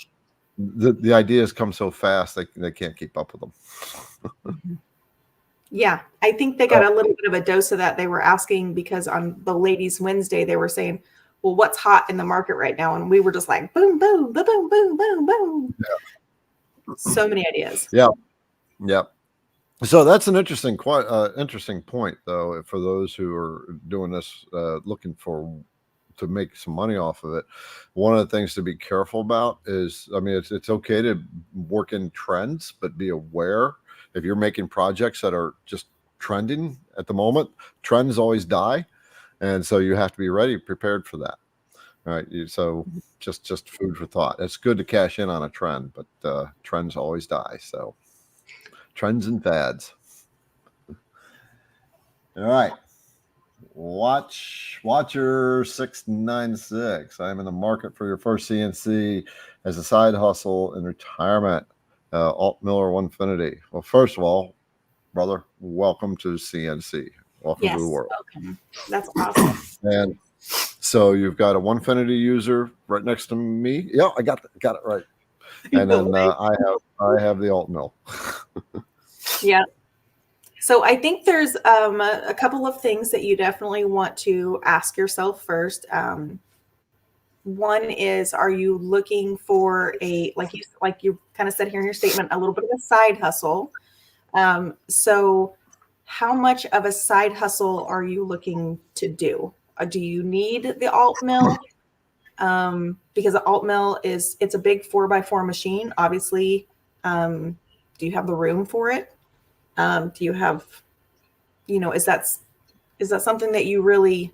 ideas come so fast they can't keep up with them. Yeah, I think they got a little bit of a dose of that. They were asking because on the Ladies Wednesday, they were saying, well, what's hot in the market right now? And we were just like, boom, boom, boom, boom, boom, boom, boom. Yeah. So many ideas. Yeah. Yeah. So that's an interesting point, though, for those who are doing this, looking to make some money off of it. One of the things to be careful about is, I mean, it's okay to work in trends, but be aware if you're making projects that are just trending at the moment, trends always die. And so you have to be ready, prepared for that. All right. So just food for thought. It's good to cash in on a trend, but trends always die. So trends and fads. All right. Watcher 696. I'm in the market for your first CNC as a side hustle in retirement. Alt Miller 1finity. Well, first of all, brother, welcome to CNC. Welcome to the world. Welcome. That's awesome. And so you've got a 1finity user right next to me. Yeah, I got it right. And then I have the Alt Mill. Yeah. So I think there's a couple of things that you definitely want to ask yourself first. One is, are you looking for like you kind of said here in your statement, a little bit of a side hustle? So how much of a side hustle are you looking to do? Do you need the alt mill? Because the alt mill it's a big 4x4 machine. Obviously, do you have the room for it? Do you have, is that something that you really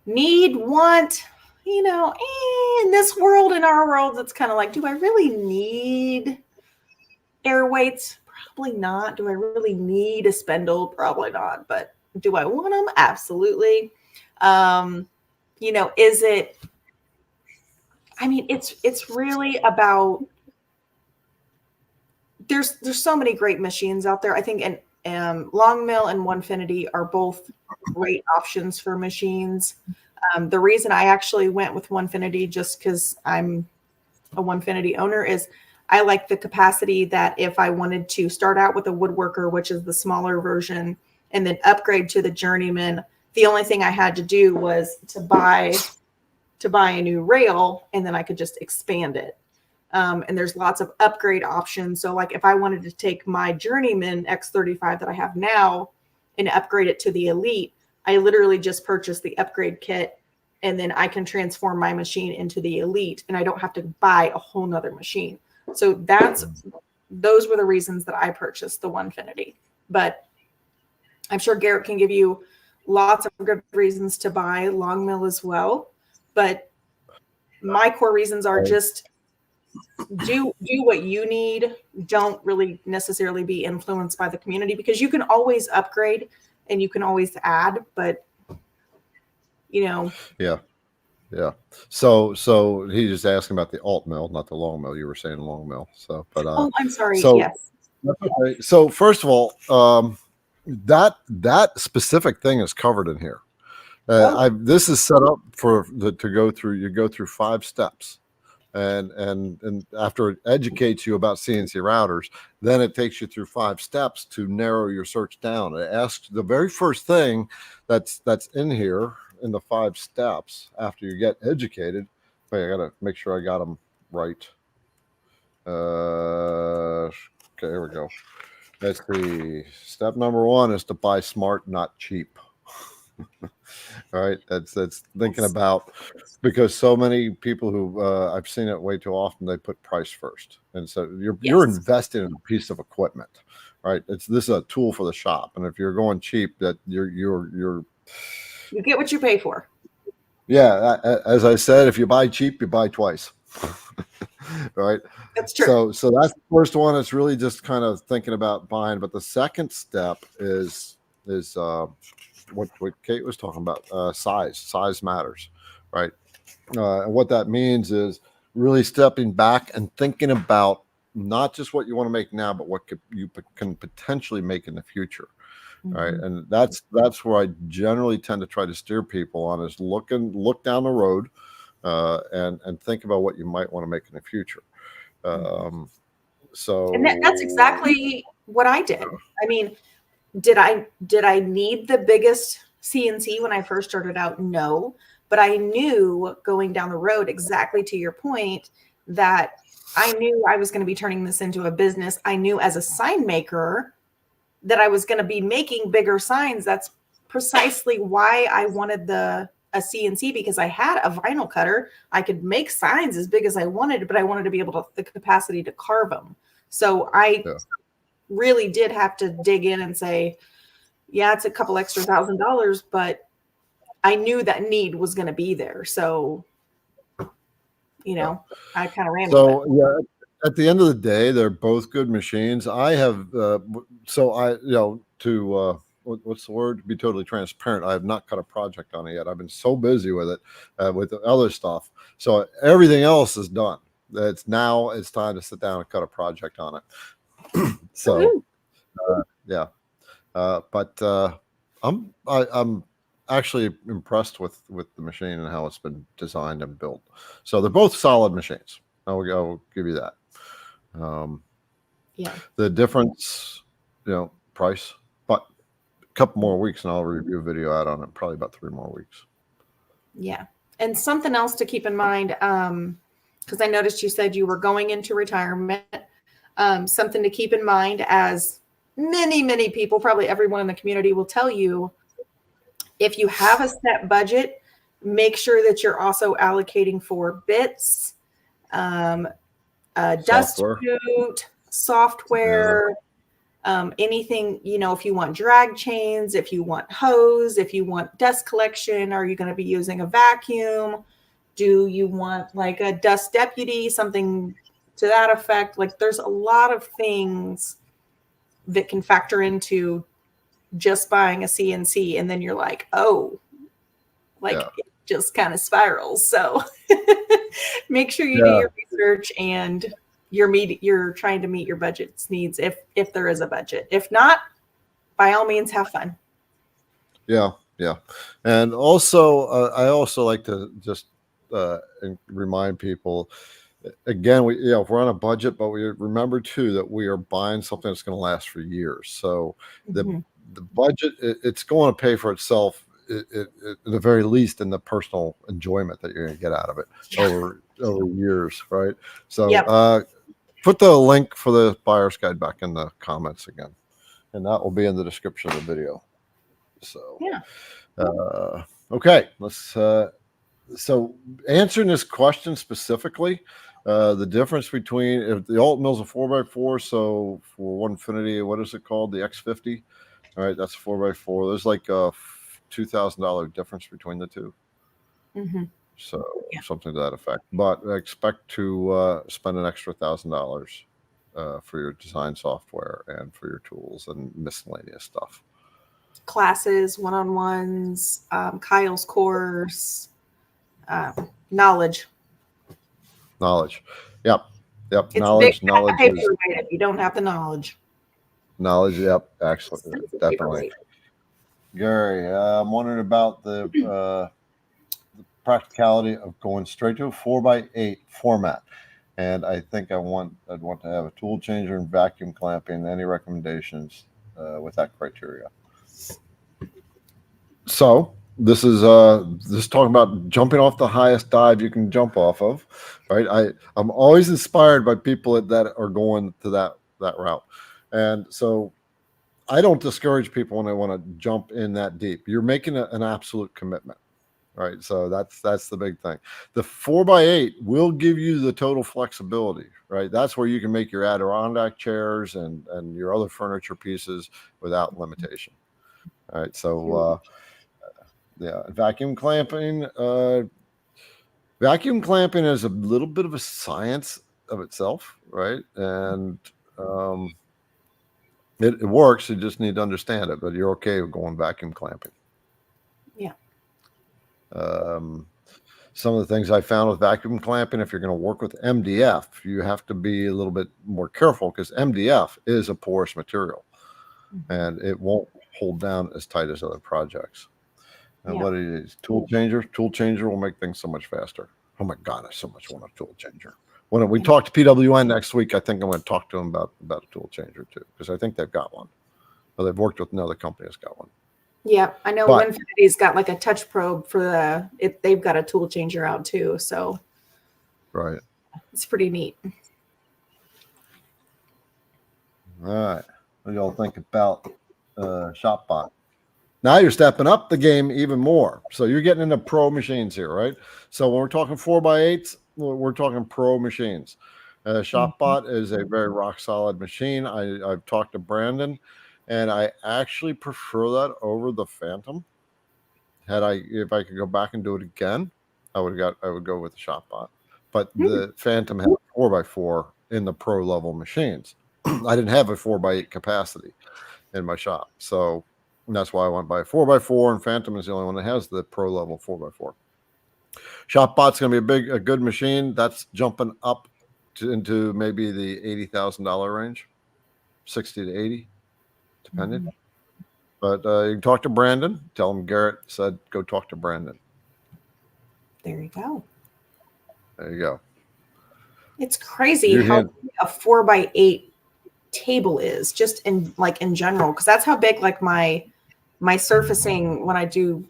want? In this world, in our world, it's kind of like, do I really need air weights? Probably not. Do I really need a spindle? Probably not. But do I want them? Absolutely. Is it, it's really about, there's so many great machines out there. I think Long Mill and 1finity are both great options for machines. The reason I actually went with 1finity, just because I'm a 1finity owner, is I like the capacity that if I wanted to start out with a woodworker, which is the smaller version, and then upgrade to the journeyman, the only thing I had to do was to buy a new rail, and then I could just expand it. And there's lots of upgrade options. So like if I wanted to take my journeyman X35 that I have now and upgrade it to the elite, I literally just purchased the upgrade kit, and then I can transform my machine into the elite, and I don't have to buy a whole nother machine. So those were the reasons that I purchased the 1finity. But I'm sure Garrett can give you lots of good reasons to buy Long Mill as well. But my core reasons are just do what you need. Don't really necessarily be influenced by the community, because you can always upgrade and you can always add, but Yeah. So he's just asking about the alt mill, not the long mill. You were saying long mill. So, but oh, I'm sorry. So, yes. Okay. So first of all, that specific thing is covered in here. This is set up to go through. You go through 5 steps. And after it educates you about CNC routers, then it takes you through 5 steps to narrow your search down. It asks the very first thing that's in here in the 5 steps after you get educated. Wait, I gotta make sure I got them right. Okay, here we go. Let's see. Step number 1 is to buy smart, not cheap. All right, that's thinking about, because so many people who I've seen it way too often, they put price first, and so you're Yes. investing in a piece of equipment, right? This is a tool for the shop, and if you're going cheap, that you're You get what you pay for. yeah. As I said, if you buy cheap, you buy twice, right? That's true. So that's the first one. It's really just kind of thinking about buying, but the second step is what Kate was talking about. Size matters, right? And what that means is really stepping back and thinking about not just what you want to make now, but what you can potentially make in the future, right? Mhm. And that's where I generally tend to try to steer people on, is look down the road, and think about what you might want to make in the future. So And that's exactly what I did. I mean, did I need the biggest CNC when I first started out? No, but I knew going down the road, exactly to your point, that I knew I was going to be turning this into a business. I knew as a sign maker that I was going to be making bigger signs. That's precisely why I wanted a CNC, because I had a vinyl cutter. I could make signs as big as I wanted, but I wanted to be able to the capacity to carve them. So I really did have to dig in and say, yeah, it's a couple extra $1,000, but I knew that need was going to be there. So, I kind of ran with it. yeah, at the end of the day, they're both good machines. I have, what's the word? To be totally transparent, I have not cut a project on it yet. I've been so busy with it, with the other stuff. So everything else is done. It's time to sit down and cut a project on it. So, but I'm actually impressed with the machine and how it's been designed and built. So they're both solid machines. I'll give you that. The difference, price, but a couple more weeks and I'll review a video out on it. Probably about 3 more weeks. Yeah. And something else to keep in mind, because I noticed you said you were going into retirement. Something to keep in mind, as many people, probably everyone in the community, will tell you, if you have a set budget, make sure that you're also allocating for bits, dust boot, software, anything, if you want drag chains, if you want hose, if you want dust collection, are you going to be using a vacuum? Do you want like a dust deputy, something to that effect? Like, there's a lot of things that can factor into just buying a CNC, and then you're like, it just kind of spirals. So make sure you do your research and you're trying to meet your budget's needs, if there is a budget. If not, by all means, have fun. Yeah. And also, I also like to just remind people, again, if we're on a budget, but we remember too that we are buying something that's going to last for years. So the budget, it's going to pay for itself, at the very least, in the personal enjoyment that you're going to get out of it over years, right? So put the link for the buyer's guide back in the comments again, and that will be in the description of the video. So okay, let's so answering this question specifically, the difference between, if the alt mill's a 4x4, so for Onefinity, what is it called, the X50? All right, that's 4x4. There's like a $2,000 difference between the two. So something to that effect. But I expect to spend an extra $1,000 for your design software and for your tools and miscellaneous stuff. Classes, one-on-ones, Kyle's course, knowledge. Yep. It's knowledge. If you don't have the knowledge. Yep. Excellent. Definitely. Gary, I'm wondering about the practicality of going straight to a 4x8 format, and I think I'd want to have a tool changer and vacuum clamping. Any recommendations with that criteria? So this is talking about jumping off the highest dive you can jump off of, right? I'm always inspired by people that are going to that route, and so I don't discourage people when they want to jump in that deep. You're making an absolute commitment, right? So that's the big thing. The 4x8 will give you the total flexibility, right? That's where you can make your Adirondack chairs and your other furniture pieces without limitation. All right. So yeah, vacuum clamping. Vacuum clamping is a little bit of a science of itself, right? And it works. You just need to understand it, but you're okay with going vacuum clamping. Yeah. Some of the things I found with vacuum clamping, if you're going to work with MDF, you have to be a little bit more careful because MDF is a porous material and it won't hold down as tight as other projects. And what it is, tool changer. Tool changer will make things so much faster. Oh my God, I so much want a tool changer. When we talk to PWN next week, I think I'm going to talk to them about a tool changer too, because I think they've got one. Well, they've worked with another company that's got one. Yeah, I know Winfinity's got like a touch probe for they've got a tool changer out too. So right. It's pretty neat. All right. What do y'all think about ShopBot? Now you're stepping up the game even more. So you're getting into pro machines here, right? So when we're talking 4x8s, we're talking pro machines. ShopBot is a very rock solid machine. I've talked to Brandon, and I actually prefer that over the Phantom. If I could go back and do it again, I would go with the ShopBot. But the Phantom had 4x4 in the pro level machines. I didn't have a 4x8 capacity in my shop, so that's why I went by a 4x4, and Phantom is the only one that has the pro level 4x4. ShopBot's going to be a good machine. That's jumping up into maybe the $80,000 range, 60 to 80, depending. But you can talk to Brandon. Tell him Garrett said go talk to Brandon. There you go. There you go. It's crazy how big a 4x8 table is, just in general, because that's how big like my surfacing, when I do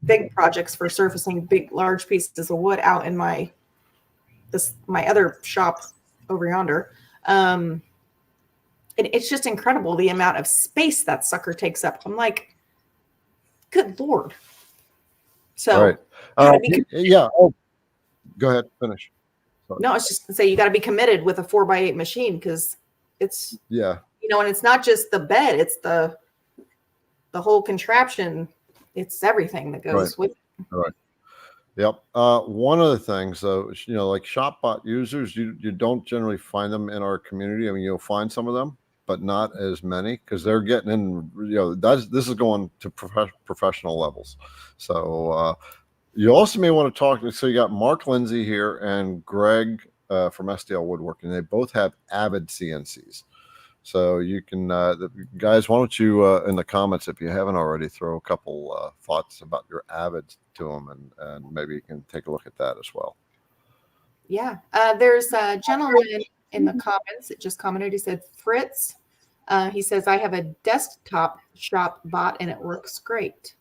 big projects for surfacing big large pieces of wood out in my other shop over yonder. It's just incredible the amount of space that sucker takes up. I'm like, good Lord. So yeah. Oh, go ahead, finish. Sorry. No, it's just to say you got to be committed with a 4x8 machine, because it's and it's not just the bed, it's the whole contraption. It's everything that goes with it. Right. Yep. One of the things, though, like ShopBot users, you don't generally find them in our community. I mean, you'll find some of them, but not as many, because they're getting in. This is going to professional levels. So you also may want to talk. So you got Mark Lindsay here and Greg from STL Woodworking. They both have Avid CNCs. So you can, guys, why don't you, in the comments, if you haven't already, throw a couple thoughts about your Avids to them, and maybe you can take a look at that as well. Yeah. There's a gentleman in the comments that just commented. He said, Fritz, he says, I have a desktop ShopBot and it works great.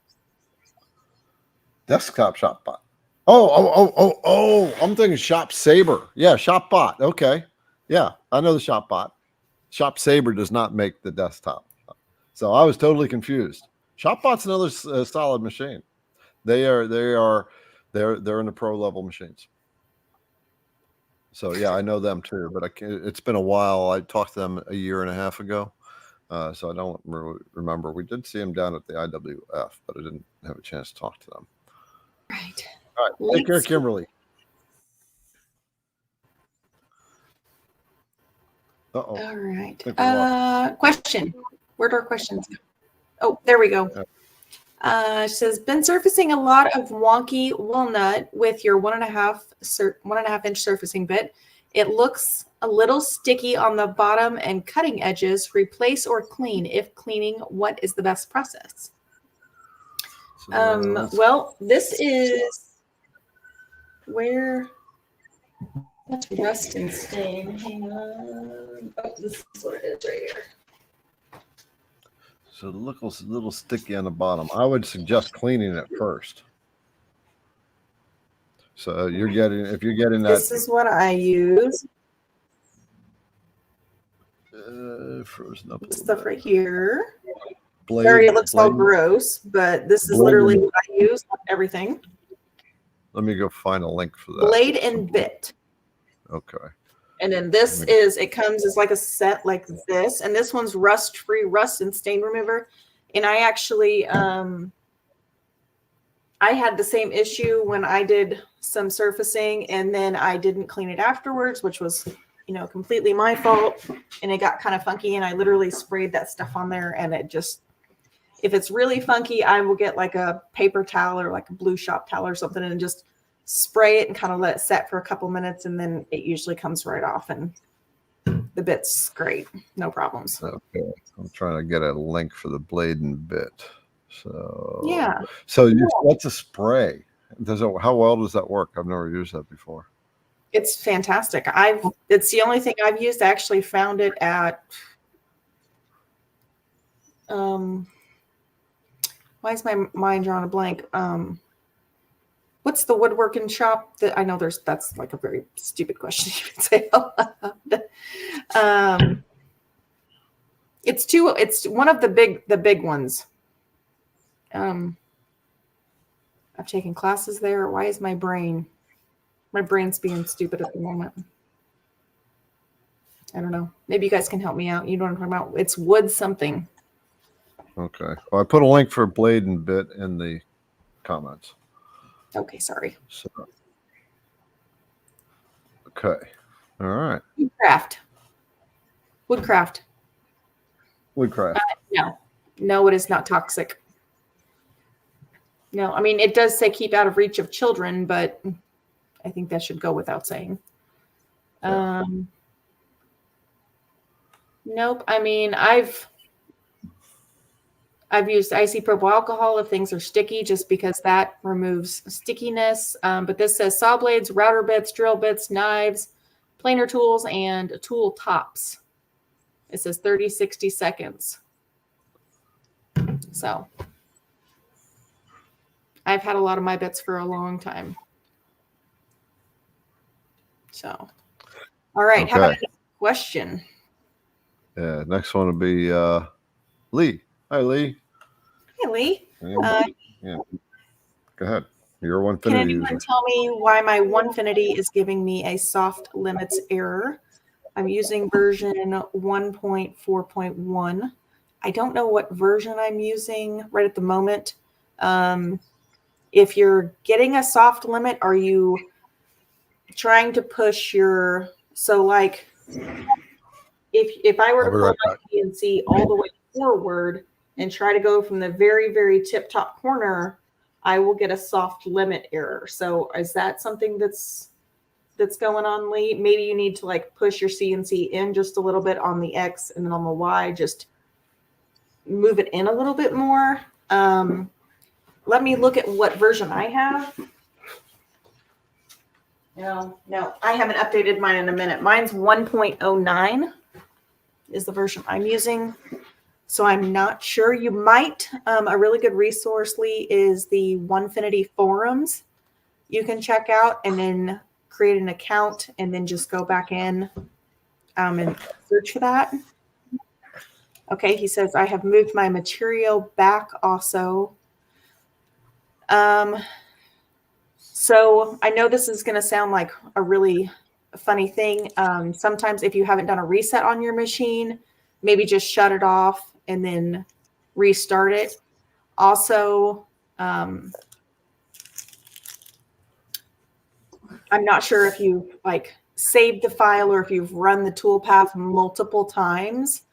Desktop ShopBot. Oh, I'm thinking Shop Saber. Yeah, ShopBot. Okay. Yeah, I know the ShopBot. Shop Saber does not make the desktop. So I was totally confused. ShopBot's another solid machine. They're in the pro level machines. So yeah, I know them too, but it's been a while. I talked to them a year and a half ago. So I don't remember. We did see them down at the IWF, but I didn't have a chance to talk to them. Right. All right. Take care, Kimberly. Uh-oh. All right. Question. Where'd our questions go? Oh, there we go. It says, been surfacing a lot of wonky walnut with your 1.5 inch surfacing bit. It looks a little sticky on the bottom and cutting edges. Replace or clean? If cleaning, what is the best process? Well, this is where that's rust and stain. Hang on. Oh, this is what it is right here. So it looks a little sticky on the bottom. I would suggest cleaning it first. So if you're getting that. This is what I use. Frozen up. This stuff right here. Blade, Sorry, it looks all blade. gross, but this is Blade literally and- what I use on everything. Let me go find a link for that. Blade and bit. Okay. And then this is, it comes as like a set like this. And this one's rust-free, rust and stain remover. And I actually, I had the same issue when I did some surfacing and then I didn't clean it afterwards, which was, you know, completely my fault. And it got kind of funky and I literally sprayed that stuff on there and it just, if it's really funky, I will get like a paper towel or like a blue shop towel or something and just spray it and kind of let it set for a couple minutes. And then it usually comes right off and the bit's great. No problems. Okay. I'm trying to get a link for the blade and bit. So Yeah. So what's a spray? How well does that work? I've never used that before. It's fantastic. It's the only thing I've used. I actually found it at why is my mind drawing a blank? What's the woodworking shop that I know that's like a very stupid question you would say. It's one of the big ones. I've taken classes there. Why is my brain's being stupid at the moment? I don't know. Maybe you guys can help me out. You know what I'm talking about? It's wood something. Okay. Well, I put a link for blade and bit in the comments. Okay, sorry. So, okay. All right. Woodcraft. Woodcraft. No, it is not toxic. No, I mean, it does say keep out of reach of children, but I think that should go without saying. Nope. I mean, I've used isopropyl alcohol if things are sticky, just because that removes stickiness. But this says saw blades, router bits, drill bits, knives, planer tools, and tool tops. It says 30, 60 seconds. So I've had a lot of my bits for a long time. So, all right. How about a question? Yeah. Next one will be Lee. Hi, Lee. Hey, Lee. Yeah. Go ahead. You're a Onefinity Can anyone user. tell me why my Onefinity is giving me a soft limits error? I'm using version 1.4.1. I don't know what version I'm using right at the moment. If you're getting a soft limit, are you trying to push your, so like if I were to pull my CNC all the way forward and try to go from the very, very tip top corner, I will get a soft limit error. So is that something that's going on, Lee? Maybe you need to like push your CNC in just a little bit on the X, and then on the Y, just move it in a little bit more. Let me look at what version I have. No, I haven't updated mine in a minute. Mine's 1.09 is the version I'm using. So I'm not sure. You might, a really good resource, Lee, is the Onefinity forums. You can check out and then create an account and then just go back in and search for that. Okay, he says, I have moved my material back also. So I know this is going to sound like a really funny thing. Sometimes if you haven't done a reset on your machine, maybe just shut it off and then restart it. Also, I'm not sure if you like saved the file or if you've run the toolpath multiple times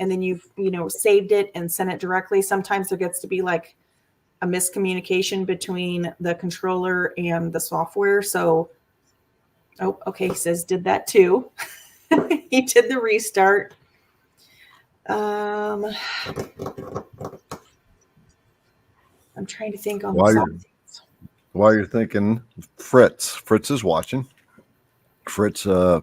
and then you've, saved it and sent it directly. Sometimes there gets to be like a miscommunication between the controller and the software. So, oh, okay. He says, did that too. He did the restart. I'm trying to think on while you're thinking, Fritz is watching. Fritz B.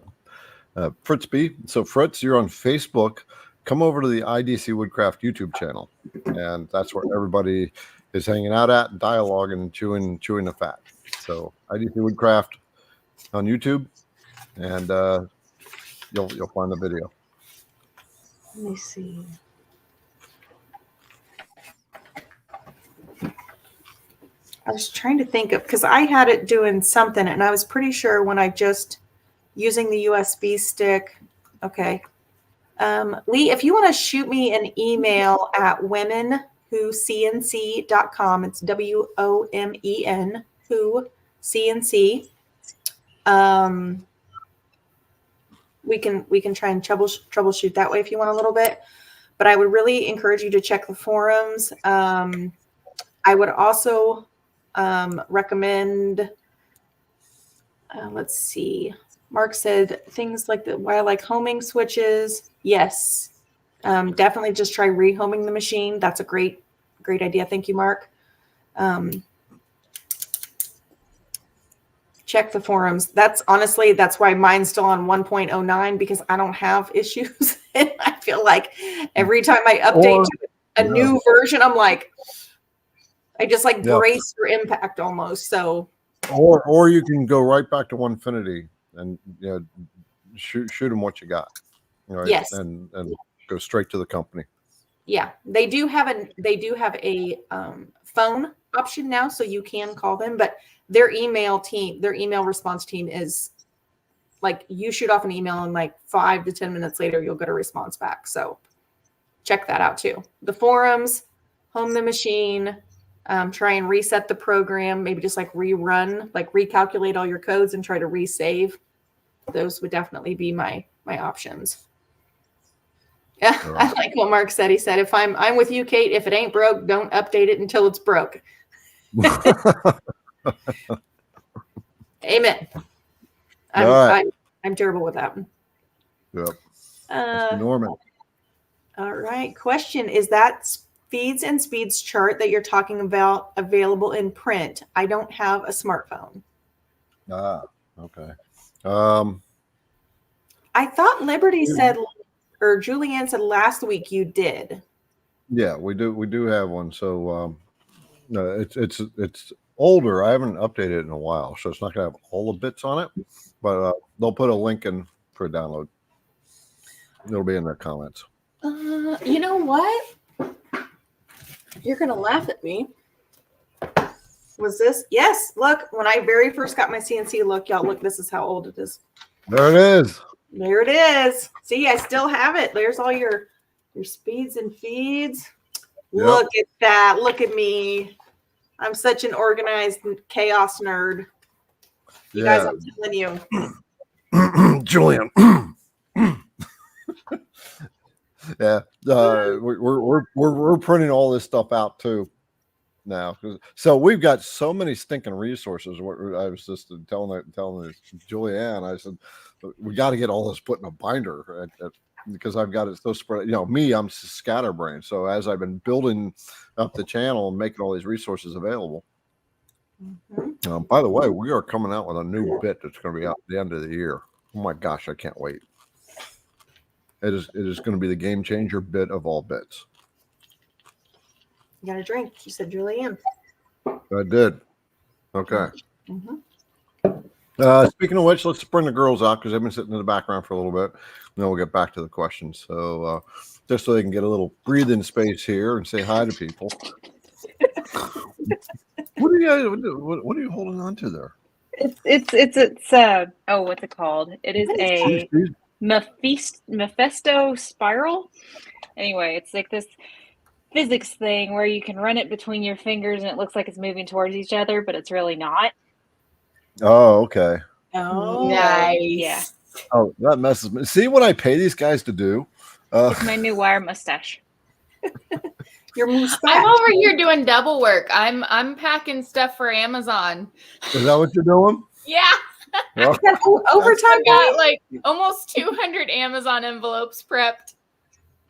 So Fritz, you're on Facebook. Come over to the IDC Woodcraft YouTube channel, and that's where everybody is hanging out at, dialoguing, chewing the fat. So IDC Woodcraft on YouTube, and you'll find the video. Let me see. I was trying to think of, because I had it doing something, and I was pretty sure when I just using the USB stick. Okay. Lee, if you want to shoot me an email at womenwhocnc.com, it's WOMEN, who CNC. We can try and troubleshoot that way if you want a little bit. But I would really encourage you to check the forums. I would also recommend, let's see. Mark said things like the why I like homing switches. Yes, definitely just try rehoming the machine. That's a great idea. Thank you, Mark. Check the forums. That's why mine's still on 1.09, because I don't have issues. And I feel like every time I update to a new version, I'm like, I just like brace for impact almost. So, or you can go right back to Onefinity and shoot them what you got. Yes, and go straight to the company. Yeah, they do have a phone option now, so you can call them. But their email response team is like, you shoot off an email and like 5 to 10 minutes later you'll get a response back. So check that out too. The forums, home the machine, try and reset the program, maybe just like rerun, like recalculate all your codes and try to resave. Those would definitely be my options. Yeah, I like what Mark said. He said, I'm with you, Kate. If it ain't broke, don't update it until it's broke. Amen. I'm terrible with that. Yep. Norman. All right. Question: is that feeds and speeds chart that you're talking about available in print? I don't have a smartphone. Okay. I thought Liberty said, or Julianne said last week you did. Yeah, we do have one. So no, it's older. I haven't updated it in a while, so it's not gonna have all the bits on it, but they'll put a link in for a download. It'll be in their comments. You know what? You're gonna laugh at me. Was this? Yes. Look, when I very first got my CNC, look, this is how old it is. There it is. There it is. See, I still have it. There's all your speeds and feeds. Yep. Look at that. Look at me. I'm such an organized chaos nerd. You guys, I'm telling you. Julian. Yeah. We're printing all this stuff out too now. So we've got so many stinking resources. I was just telling Julianne, I said, we got to get all this put in a binder because I've got it so spread. I'm scatterbrained. So as I've been building up the channel and making all these resources available. Mm-hmm. By the way, we are coming out with a new bit that's going to be out at the end of the year. Oh my gosh, I can't wait. It is going to be the game changer bit of all bits. You got a drink. You said Julianne. I did. Okay. Mm-hmm. Speaking of which, let's bring the girls out because they've been sitting in the background for a little bit. And then we'll get back to the questions. So just so they can get a little breathing space here and say hi to people. What are you holding on to there? It's what's it called? It is a Mephisto spiral. Anyway, it's like this physics thing where you can run it between your fingers and it looks like it's moving towards each other, but it's really not. Oh, okay. Oh, nice. Yeah. Oh, that messes me. See what I pay these guys to do? It's my new wire mustache. Your mustache. I'm over here doing double work. I'm packing stuff for Amazon. Is that what you're doing? Yeah. Well, overtime. Got like almost 200 Amazon envelopes prepped.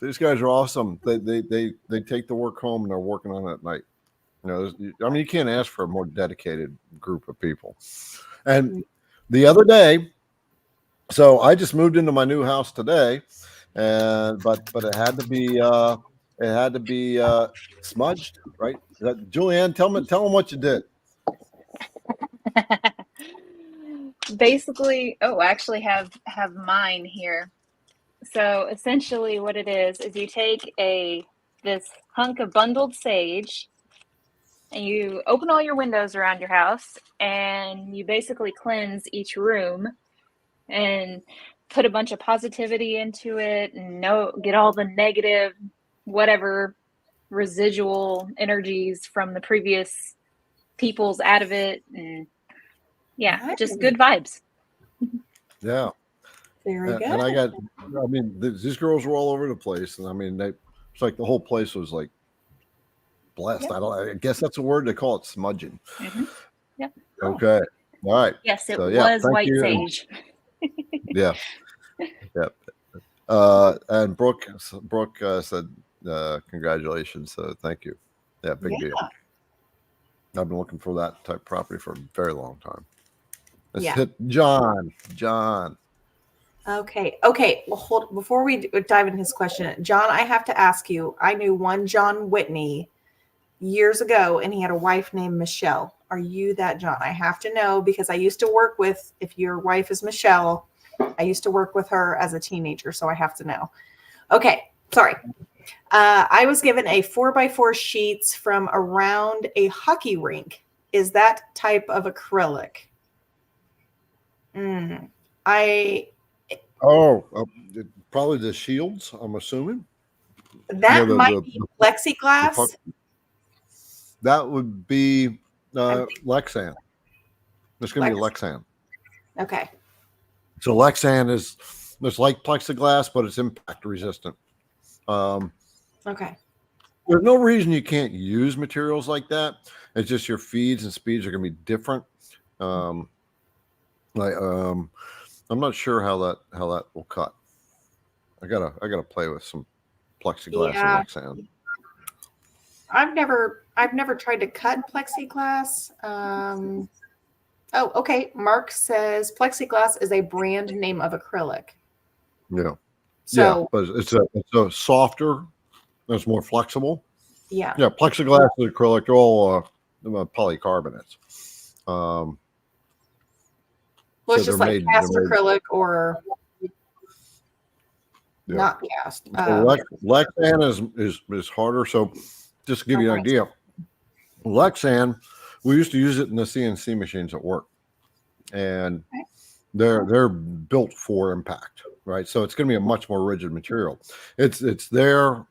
These guys are awesome. They take the work home and they're working on it at night. You can't ask for a more dedicated group of people. And the other day, so I just moved into my new house today, but it had to be smudged, right? Julianne, tell them what you did. Basically, I actually have mine here. So essentially what it is you take this hunk of bundled sage and you open all your windows around your house and you basically cleanse each room and put a bunch of positivity into it and get all the negative, whatever residual energies from the previous peoples out of it. And yeah, just good vibes. Yeah. Very good. And I mean, these girls were all over the place. And I mean, it's like the whole place was like blessed. Yep. I guess that's a word. They call it smudging. Mm-hmm. Yep. Okay. All right. Yes, it So, was thank white you. sage. Yeah. Yep. And Brooke said, congratulations. So thank you. Yeah, big deal. I've been looking for that type of property for a very long time. Let's hit John. Okay. Well, hold before we dive into his question, John. I have to ask you. I knew one John Whitney years ago, and he had a wife named Michelle. Are you that John? I have to know because I used to work with. If your wife is Michelle, I used to work with her as a teenager, so I have to know. Okay. Sorry. I was given a 4x4 sheets from around a hockey rink. Is that type of acrylic? Probably the shields, I'm assuming. That might be plexiglass. That would be Lexan. It's going to be Lexan. Okay. So Lexan it's like plexiglass, but it's impact resistant. Okay. There's no reason you can't use materials like that. It's just your feeds and speeds are going to be different. I'm not sure how that will cut. I gotta play with some plexiglass and Lexan. I've never tried to cut plexiglass. Okay. Mark says plexiglass is a brand name of acrylic. Yeah. So but it's a softer, it's more flexible. Yeah. Yeah, plexiglass and acrylic are all polycarbonates. Well, it's just like cast acrylic or not cast. Lexan is harder. So just to give you an idea, Lexan, we used to use it in the CNC machines at work, and they're built for impact, right? So it's going to be a much more rigid material. It's there.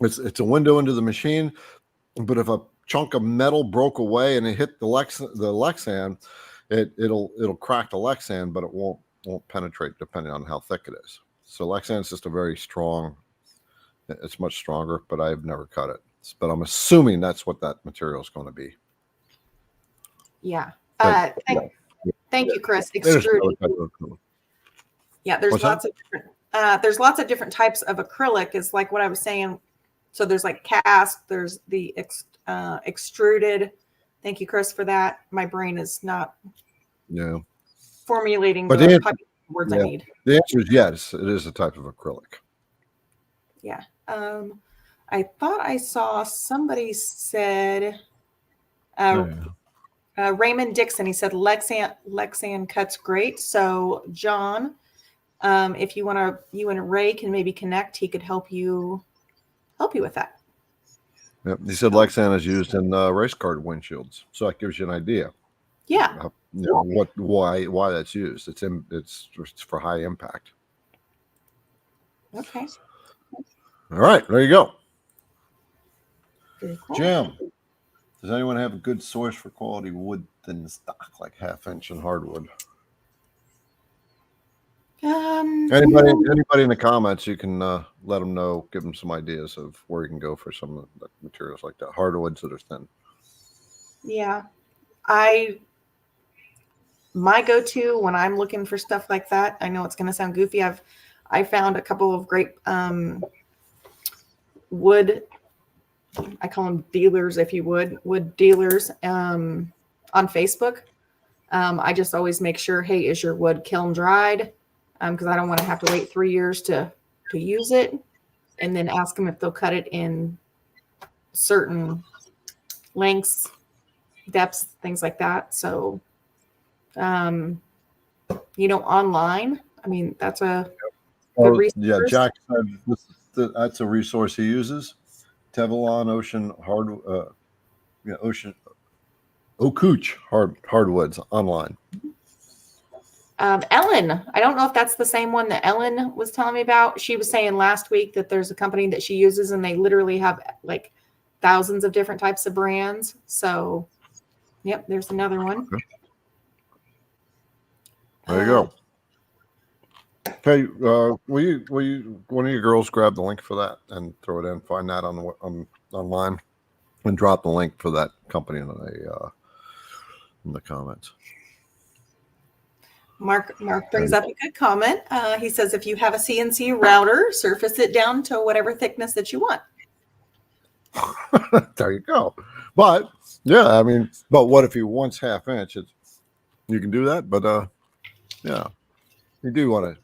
It's a window into the machine, but if a chunk of metal broke away and it hit the Lexan, it'll crack the Lexan, but it won't penetrate depending on how thick it is. So Lexan is just a very strong. It's much stronger, but I've never cut it. But I'm assuming that's what that material is going to be. Yeah. Thank you, Chris. Extruded. Yeah, there's lots of different types of acrylic. Is like what I was saying. So there's like cast. There's the extruded. Thank you, Chris, for that. My brain is not formulating the words I need. The answer is yes. It is a type of acrylic. Yeah. I thought I saw somebody said Raymond Dixon. He said Lexan cuts great. So John, if you and Ray can maybe connect, he could help you with that. Yep. He said Lexan is used in race car windshields, so that gives you an idea. Yeah. Why that's used. It's for high impact. Okay. All right, there you go. Very cool. Jim, does anyone have a good source for quality wood thin stock, like 1/2 inch and hardwood? Anybody in the comments, you can let them know, give them some ideas of where you can go for some of the materials like that, hardwoods that are thin. Yeah, my go-to when I'm looking for stuff like that, I know it's going to sound goofy. I found a couple of great wood, I call them dealers, if you wood dealers on Facebook. I just always make sure, hey, is your wood kiln dried? Because I don't want to have to wait 3 years to use it, and then ask them if they'll cut it in certain lengths, depths, things like that. So, online, I mean, that's a Oh, resource. yeah, Jack said that's a resource he uses. Teflon Ocean Okuch hardwoods online. Ellen, I don't know if that's the same one that Ellen was telling me about. She was saying last week that there's a company that she uses and they literally have like thousands of different types of brands. So, yep, there's another one. There you go. Okay, will you one of your girls grab the link for that and throw it in? Find that online and drop the link for that company in the comments. Mark brings up a good comment. He says, if you have a CNC router, surface it down to whatever thickness that you want. There you go. But yeah, I mean, but what if you wants 1/2 inch? You can do that, but yeah, you do want to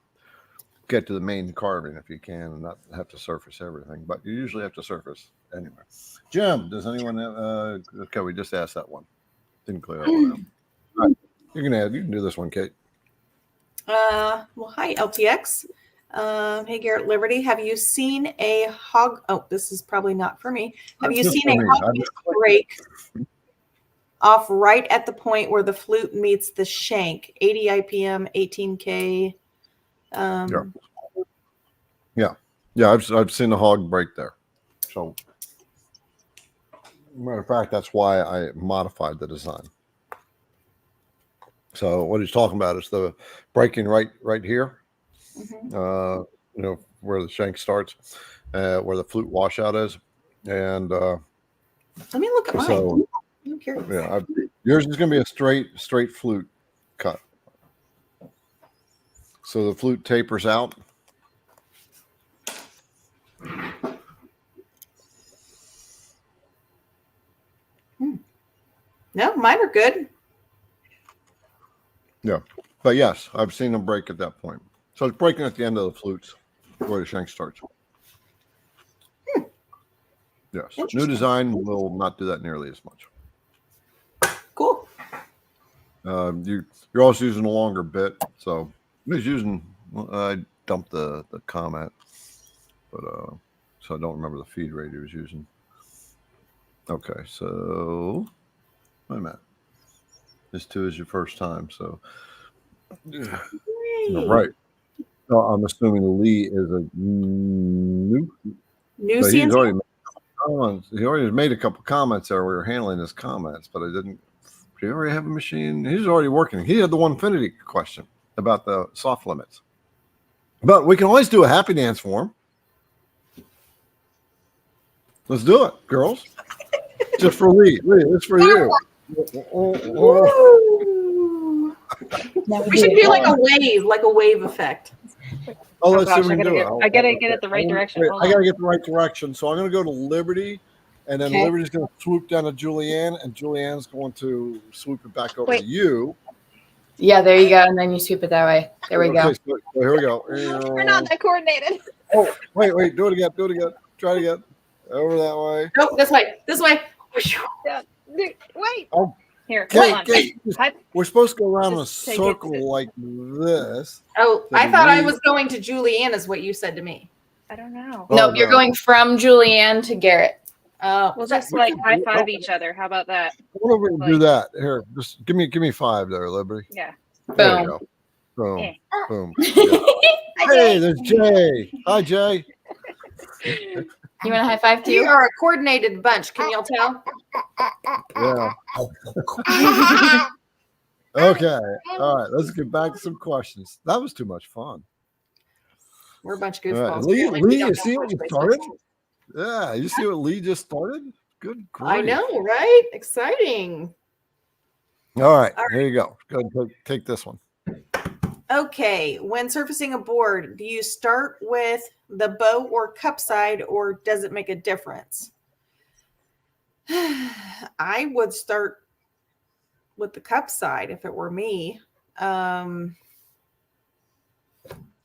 get to the main carving if you can and not have to surface everything, but you usually have to surface anyway. Jim, does anyone okay, we just asked that one. Didn't clear that one out. All right, you can do this one, Kate. Well, hi, LTX. Hey, Garrett Liberty. Have you seen a hog? Oh, this is probably not for me. Have you seen a hog break off right at the point where the flute meets the shank? 80 IPM, 18K. Yeah. I've seen the hog break there. So, matter of fact, that's why I modified the design. So what he's talking about is the breaking right here. Mm-hmm. Where the shank starts, where the flute washout is, and let me look at mine. So, I'm curious. Yeah, yours is going to be a straight flute cut. So the flute tapers out. No, mine are good. Yeah, but yes, I've seen them break at that point. So it's breaking at the end of the flutes where the shank starts. Yes, new design will not do that nearly as much. Cool. You're also using a longer bit, so he's using. I dumped the comment, but so I don't remember the feed rate he was using. Okay, so wait a minute. This too is your first time, so right. So I'm assuming Lee is a new CNC. He already made a couple comments there. We were handling his comments, but I didn't. Do you already have a machine? He's already working. He had the Onefinity question about the soft limits, but we can always do a happy dance for him. Let's do it, girls. Just for Lee. Lee, it's for you. We should do like a wave effect. Oh, let's see if we can do it. I gotta get it the right direction. I gotta get the right direction. So I'm gonna go to Liberty, and then Liberty's gonna swoop down to Julianne, and Julianne's going to swoop it back over to you. Yeah, there you go. And then you swoop it that way. There we go. So here we go. We're not that coordinated. Oh, wait. Do it again. Try it again. Over that way. No, this way. Yeah. Wait. Oh. Here, hold on. We're supposed to go around in a Just take circle like this. Oh, I thought I was going to Julianne is what you said to me. I don't know. No, you're going from Julianne to Garrett. We'll just like high five each other. How about that? What are we gonna do that? Here, just give me 5 there, Liberty. Yeah. There we go. Boom. Yeah. Boom. Yeah. Hey, there's Jay. Hi, Jay. You want a high five too? You are a coordinated bunch. Can y'all tell? Yeah. Okay. All right. Let's get back to some questions. That was too much fun. We're a bunch of All right. goofballs. Lee, you see what you started? Yeah. You see what Lee just started? Good grief. I know, right? Exciting. All right. Here you go. Go ahead and take this one. Okay. When surfacing a board, do you start with the bow or cup side, or does it make a difference? I would start with the cup side if it were me.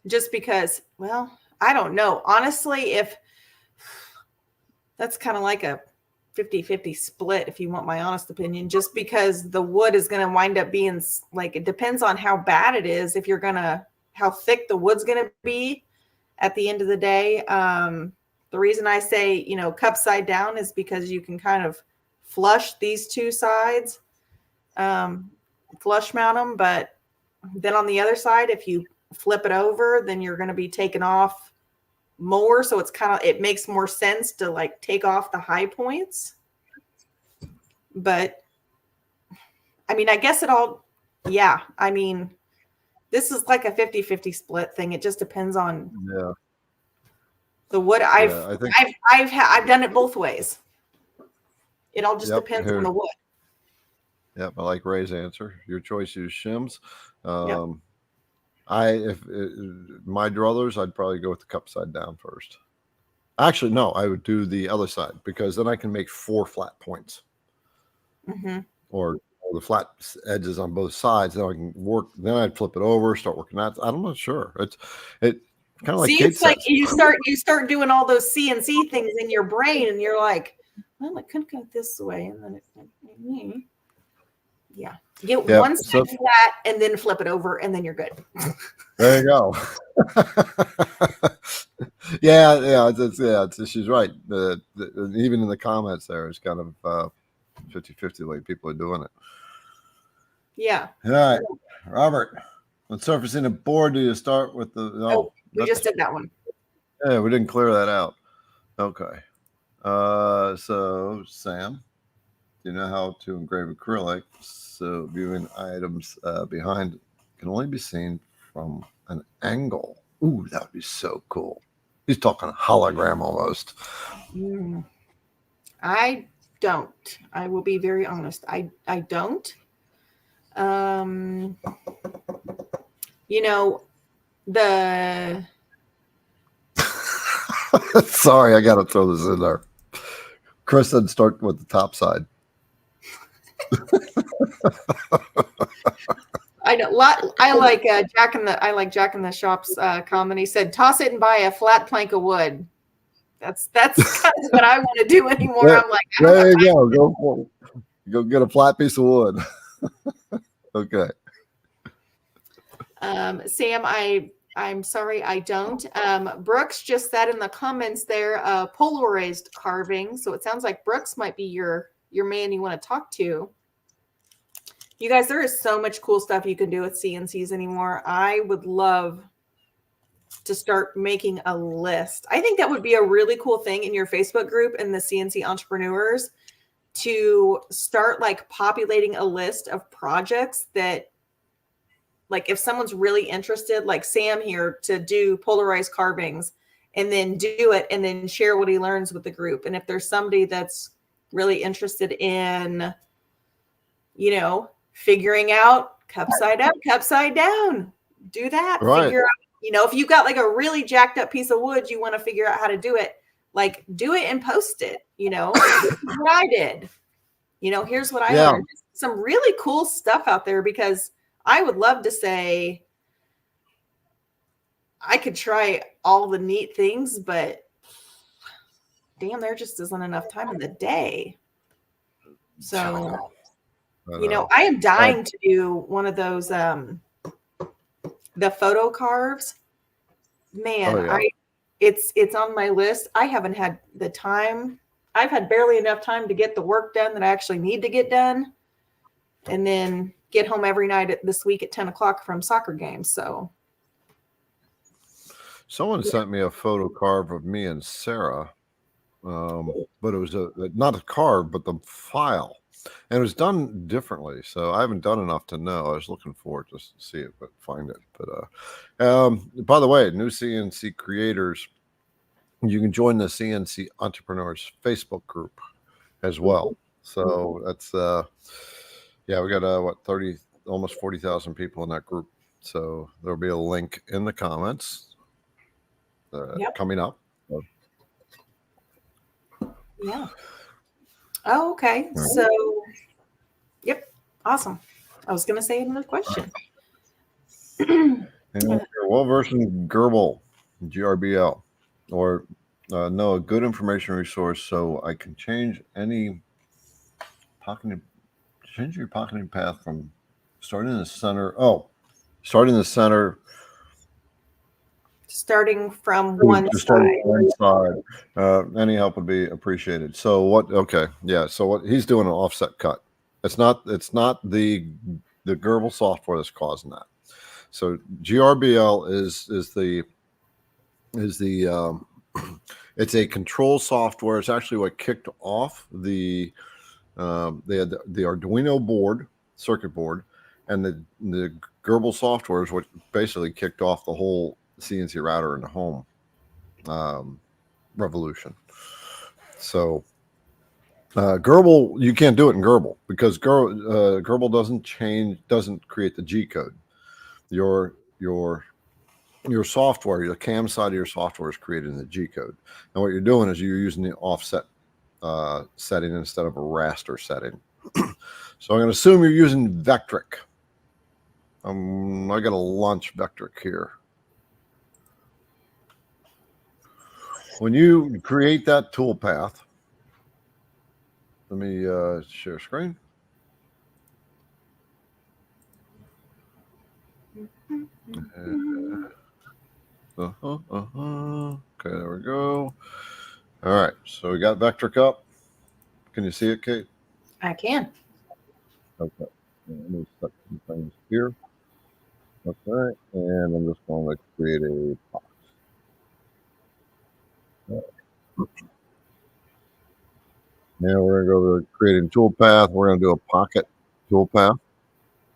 Just because, well, I don't know. Honestly, if that's kind of like a 50-50 split, if you want my honest opinion, just because the wood is going to wind up being like, it depends on how bad it is. If you're going to, how thick the wood's going to be. at the end of the day. The reason I say, cup side down is because you can kind of flush these two sides, flush mount them. But then on the other side, if you flip it over, then you're going to be taking off more. So it makes more sense to like take off the high points. But I mean, I guess this is like a 50-50 split thing. It just depends on the wood. I've done it both ways. It all just depends on the wood. Yep, I like Ray's answer. Your choice is shims. If my druthers, I'd probably go with the cup side down first. Actually, no, I would do the other side because then I can make 4 flat points, or the flat edges on both sides. Then I can work. Then I'd flip it over, start working that. I'm not sure. It kind of like Kate it's like you start doing all those CNC things in your brain, and you're like, well, it could go this way, and then get one side flat and then flip it over, and then you're good. There you go. She's right. Even in the comments there, it's kind of 50-50 the way people are doing it. Yeah. All right, Robert. When surfacing a board, do you start with the? We just did that one. Yeah, we didn't clear that out. Okay. So Sam, do you know how to engrave acrylic? So viewing items behind can only be seen from an angle. Ooh, that would be so cool. He's talking hologram almost. I don't. I will be very honest. I don't. The sorry, I gotta throw this in there. Chris said start with the top side. I know. I like Jack in the Shop's comment. He said, "Toss it and buy a flat plank of wood." That's kind of what I want to do anymore. I'm like, there you go. Go for it. Go get a flat piece of wood. Okay. Sam, I'm sorry, I don't. Brooks just said in the comments there, polarized carving. So it sounds like Brooks might be your man you want to talk to. You guys, there is so much cool stuff you can do with CNCs anymore. I would love to start making a list. I think that would be a really cool thing in your Facebook group and the CNC entrepreneurs to start like populating a list of projects that, like, if someone's really interested, like Sam here, to do polarized carvings and then do it and then share what he learns with the group. And if there's somebody that's really interested in, figuring out cup side up, cup side down, do that. Right. Figure out, if you've got like a really jacked up piece of wood, you want to figure out how to do it, like do it and post it, this is what I did. Here's what I learned. Some really cool stuff out there, because I would love to say I could try all the neat things, but damn, there just isn't enough time in the day. So, I am dying to do one of those, the photo carves. Man, it's on my list. I haven't had the time. I've had barely enough time to get the work done that I actually need to get done, and then get home every night this week at 10 o'clock from soccer games. So someone sent me a photo carve of me and Sarah, but it was not a carve, but the file, and it was done differently. So I haven't done enough to know. I was looking forward to see it, but find it. But by the way, new CNC creators, you can join the CNC entrepreneurs Facebook group as well. So that's we got 30, almost 40,000 people in that group. So there'll be a link in the comments coming up. Yeah. Oh, okay. So, awesome. I was going to say another question. Well versed in Gerbil, GRBL, or know a good information resource so I can change your pocketing path from starting in the center. Starting in the center starting from one Just start side. on one side. Any help would be appreciated. So what? Okay, yeah. So what he's doing an offset cut. It's not the Gerbil software that's causing that. So GRBL is the it's a control software. It's actually what kicked off they had the Arduino board, circuit board, and the Gerbil software is what basically kicked off the whole CNC router in the home revolution. So Gerbil, you can't do it in Gerbil because Gerbil doesn't create the G code. Your software, the CAM side of your software is created in the G code. And what you're doing is you're using the offset setting instead of a raster setting. So I'm going to assume you're using VECTRIC. I got a launch VECTRIC here. When you create that toolpath, let me share screen. Okay, there we go. All right, so we got VECTRIC up. Can you see it, Kate? I can. Okay. Let me set some things here. Okay, and I'm just going to create a box. Now we're going to go to creating toolpath. We're going to do a pocket toolpath.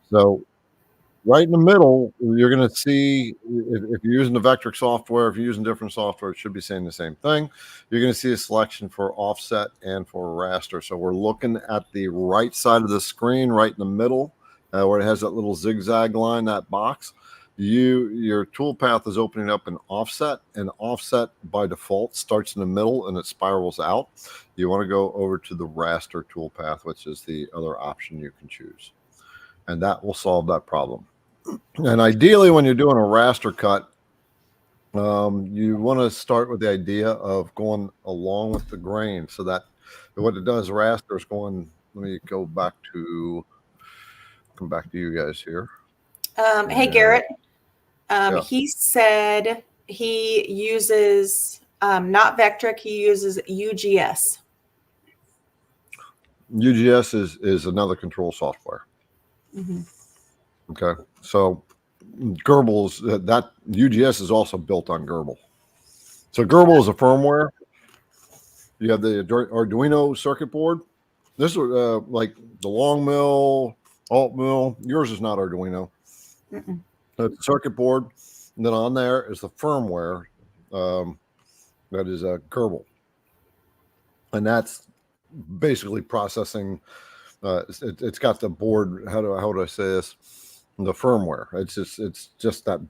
So right in the middle, you're going to see, if you're using the VECTRIC software, if you're using different software, it should be saying the same thing. You're going to see a selection for offset and for raster. So we're looking at the right side of the screen, right in the middle, where it has that little zigzag line, that box. Your toolpath is opening up an offset, and offset by default starts in the middle and it spirals out. You want to go over to the raster toolpath, which is the other option you can choose. And that will solve that problem. And ideally, when you're doing a raster cut, you want to start with the idea of going along with the grain, so that what it does, raster is going. Let me come back to you guys here. Hey, Garrett. Yeah. He said he uses not VECTRIC. He uses UGS. UGS is another control software. Mm-hmm. Okay, so Gerbil's that UGS is also built on Gerbil. So Gerbil is a firmware. You have the Arduino circuit board. This is like the long mill, alt mill. Yours is not Arduino. Mm-mm. The circuit board. And then on there is the firmware that is a Gerbil, and that's basically processing. It's got the board. How do I say this? The firmware. It's just that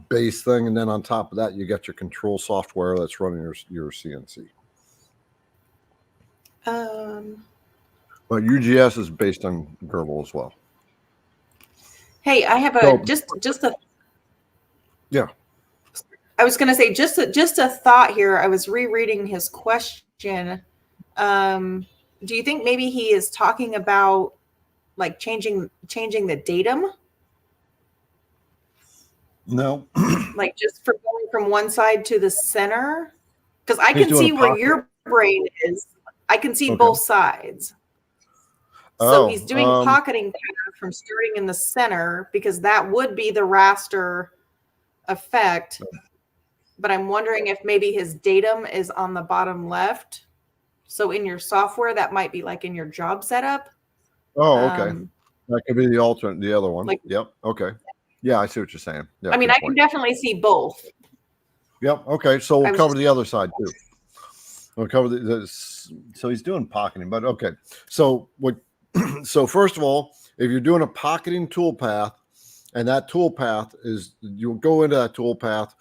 base thing, and then on top of that, you got your control software that's running your CNC. But UGS is based on Gerbil as well. Hey, I have just a. Yeah. I was going to say just a thought here. I was rereading his question. Do you think maybe he is talking about like changing the datum? No. Like just for going from one side to the center? Because I can see where your brain is. I can see both sides. So he's doing pocketing path from starting in the center, because that would be the raster effect. But I'm wondering if maybe his datum is on the bottom left. So in your software, that might be like in your job setup. Oh, okay. That could be the alternate, the other one. Like, yep. Okay. Yeah, I see what you're saying. Yeah, I mean, I can definitely see both. Yep. Okay. So we'll cover the other side too. We'll cover so he's doing pocketing, but okay. So so first of all, if you're doing a pocketing toolpath, and that toolpath is, you'll go into that toolpath.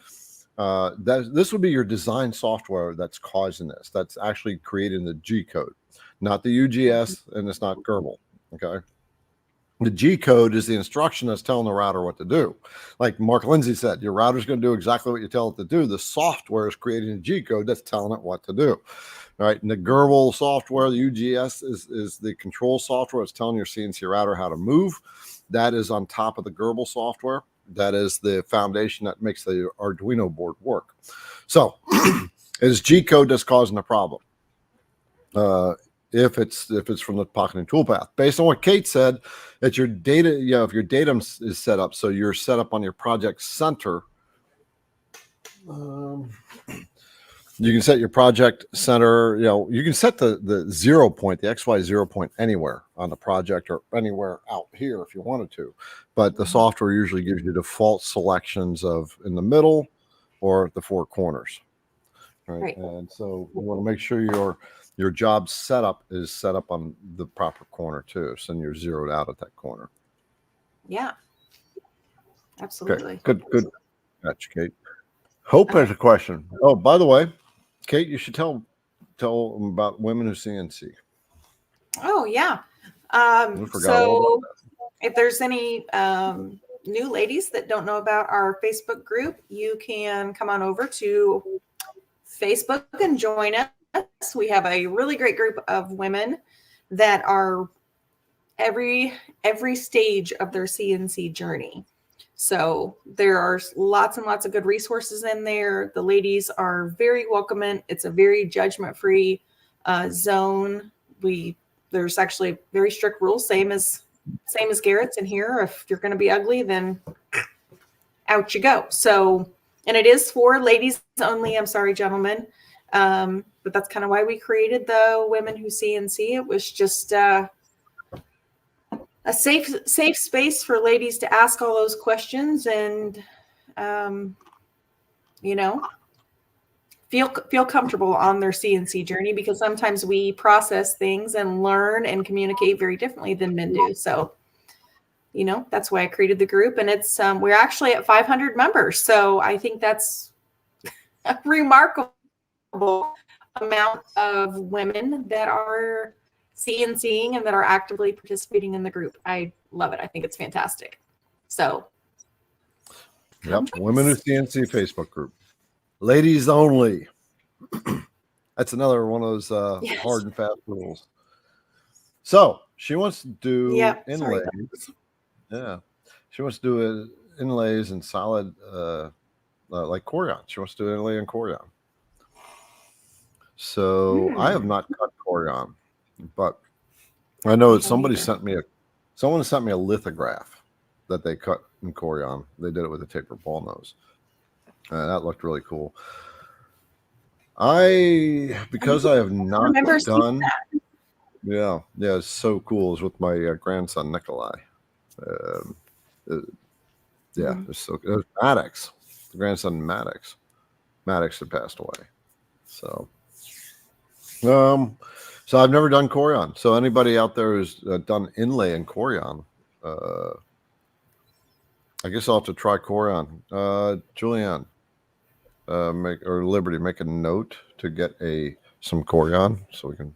This would be your design software that's causing this. That's actually creating the G code, not the UGS, and it's not Gerbil. Okay. The G code is the instruction that's telling the router what to do. Like Mark Lindsay said, your router is going to do exactly what you tell it to do. The software is creating a G code that's telling it what to do. All right. And the Gerbil software, the UGS, is the control software. It's telling your CNC router how to move. That is on top of the Gerbil software. That is the foundation that makes the Arduino board work. So is G code that's causing the problem? If it's from the pocketing toolpath, based on what Kate said, that your data, if your datum is set up, so you're set up on your project center. You can set your project center, you can set the 0 point, the XY 0 point anywhere on the project or anywhere out here if you wanted to. But the software usually gives you default selections of in the middle or the 4 corners. Right. And so you want to make sure your job setup is set up on the proper corner too. So then you're zeroed out at that corner. Yeah. Absolutely. Okay. Good catch, Kate. Hope has a question. Oh, by the way, Kate, you should tell them about Women Who CNC. Oh yeah. So if there's any new ladies that don't know about our Facebook group, you can come on over to Facebook and join us. We have a really great group of women that are every stage of their CNC journey. So there are lots and lots of good resources in there. The ladies are very welcoming. It's a very judgment-free zone. There's actually very strict rules, same as Garrett's in here. If you're going to be ugly, then out you go. So, and it is for ladies only. I'm sorry, gentlemen. But that's kind of why we created the Women Who CNC. It was just a safe space for ladies to ask all those questions and, feel comfortable on their CNC journey, because sometimes we process things and learn and communicate very differently than men do. So, that's why I created the group, and it's, we're actually at 500 members. So I think that's a remarkable amount of women that are CNCing and that are actively participating in the group. I love it. I think it's fantastic. So, yep, Women Who CNC Facebook group, ladies only. That's another one of those hard and fast rules. So she wants to do inlays. Yeah, she wants to do inlays in solid, like Corian. She wants to do inlay in Corian. So I have not cut Corian, but I know that someone sent me a lithograph that they cut in Corian. They did it with a tapered ball nose. That looked really cool. Because I have not done. Yeah, it's so cool. It's with my grandson Nikolai. It's so good. It was Maddox, the grandson Maddox. Maddox had passed away. So I've never done Corian. So anybody out there who's done inlay in Corian, I guess I'll have to try Corian. Julianne, Liberty, make a note to get some Corian so we can.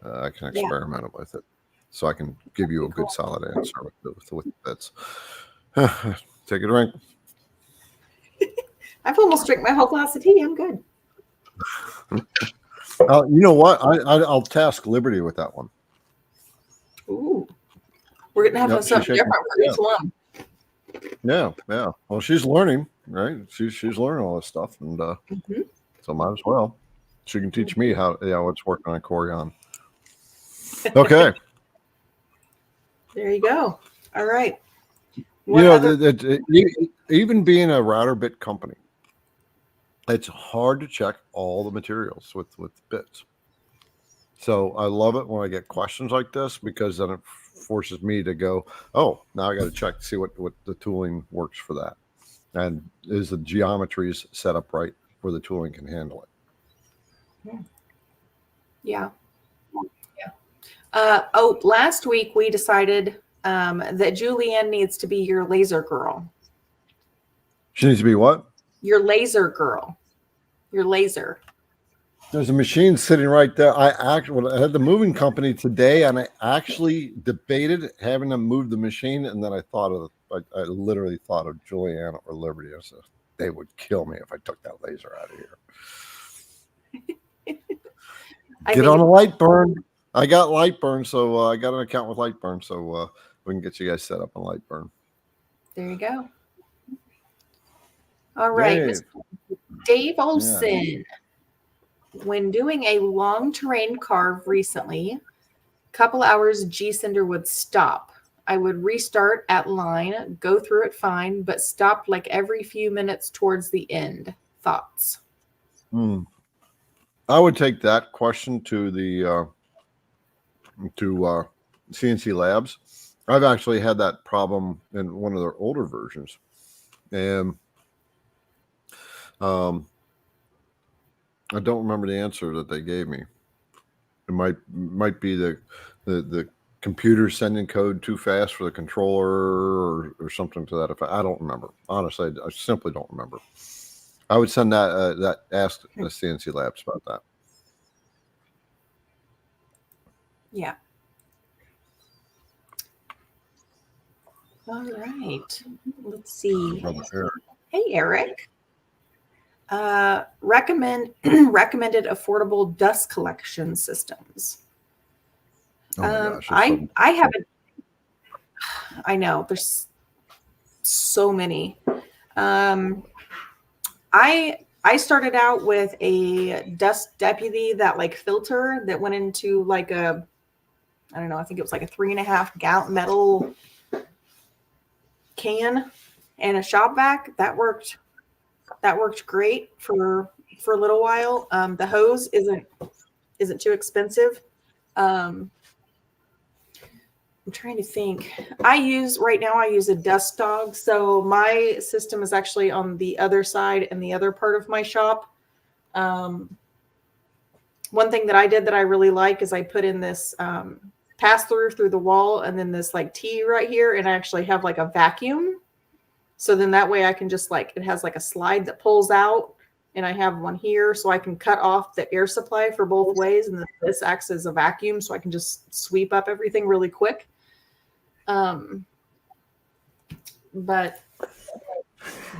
I can experiment with it, so I can give you a good solid answer with bits. Take a drink. I've almost drank my whole glass of tea. I'm good. You know what? I'll task Liberty with that one. Ooh, we're gonna have something different for each one. Yeah. Well, she's learning, right? She's learning all this stuff, and so might as well. She can teach me what's working on Corian. Okay. There you go. All right. Even being a router bit company, it's hard to check all the materials with bits. So I love it when I get questions like this, because then it forces me to go, oh, now I got to check to see what the tooling works for that. And is the geometries set up right where the tooling can handle it? Yeah. Last week we decided that Julianne needs to be your laser girl. She needs to be what? Your laser girl. Your laser. There's a machine sitting right there. I had the moving company today, and I actually debated having them move the machine, and then I literally thought of Julianne or Liberty. I said, they would kill me if I took that laser out of here. Get on a Lightburn. I got Lightburn, so I got an account with Lightburn, so we can get you guys set up on Lightburn. There you go. All right, Dave. Dave Olson. When doing a long terrain carve recently, couple hours G-Cinder would stop. I would restart at line, go through it fine, but stopped like every few minutes towards the end. Thoughts? I would take that question to the CNC Labs. I've actually had that problem in one of their older versions, and I don't remember the answer that they gave me. It might be the computer sending code too fast for the controller or something to that effect. I don't remember. Honestly, I simply don't remember. I would send that ask the CNC Labs about that. Yeah. All right. Let's see. Hey, Eric. Recommended affordable dust collection systems. Oh my gosh, I haven't. I know there's so many. I started out with a Dust Deputy, that like filter that went into like a, I don't know, I think it was like a 3.5 gallon metal can and a shop vac. That worked great for a little while. The hose isn't too expensive. I'm trying to think. I use a dust dog. So my system is actually on the other side and the other part of my shop. One thing that I did that I really like is I put in this pass through the wall, and then this like T right here, and I actually have like a vacuum. So then that way I can just like, it has like a slide that pulls out, and I have one here so I can cut off the air supply for both ways. And then this acts as a vacuum, so I can just sweep up everything really quick. But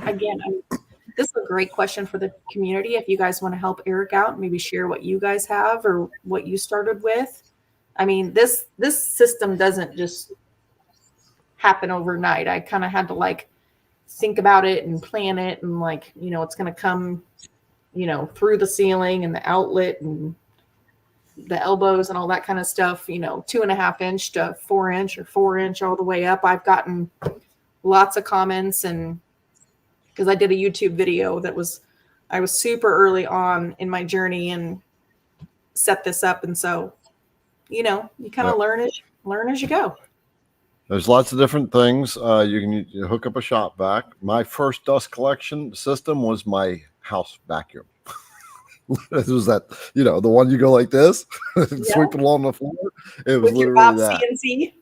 again, this is a great question for the community. If you guys want to help Eric out, maybe share what you guys have or what you started with. I mean, this system doesn't just happen overnight. I kind of had to like think about it and plan it, and like, you know, it's going to come, you know, through the ceiling and the outlet and the elbows and all that kind of stuff, you know, 2.5 inch to 4 inch or 4 inch all the way up. I've gotten lots of comments, and because I did a YouTube video I was super early on in my journey and set this up. And so, you know, you kind of learn as you go. There's lots of different things. You can hook up a shop vac. My first dust collection system was my house vacuum. It was that, you know, the one you go like this, sweep it along the floor. It was with your literally Bob that. CNC.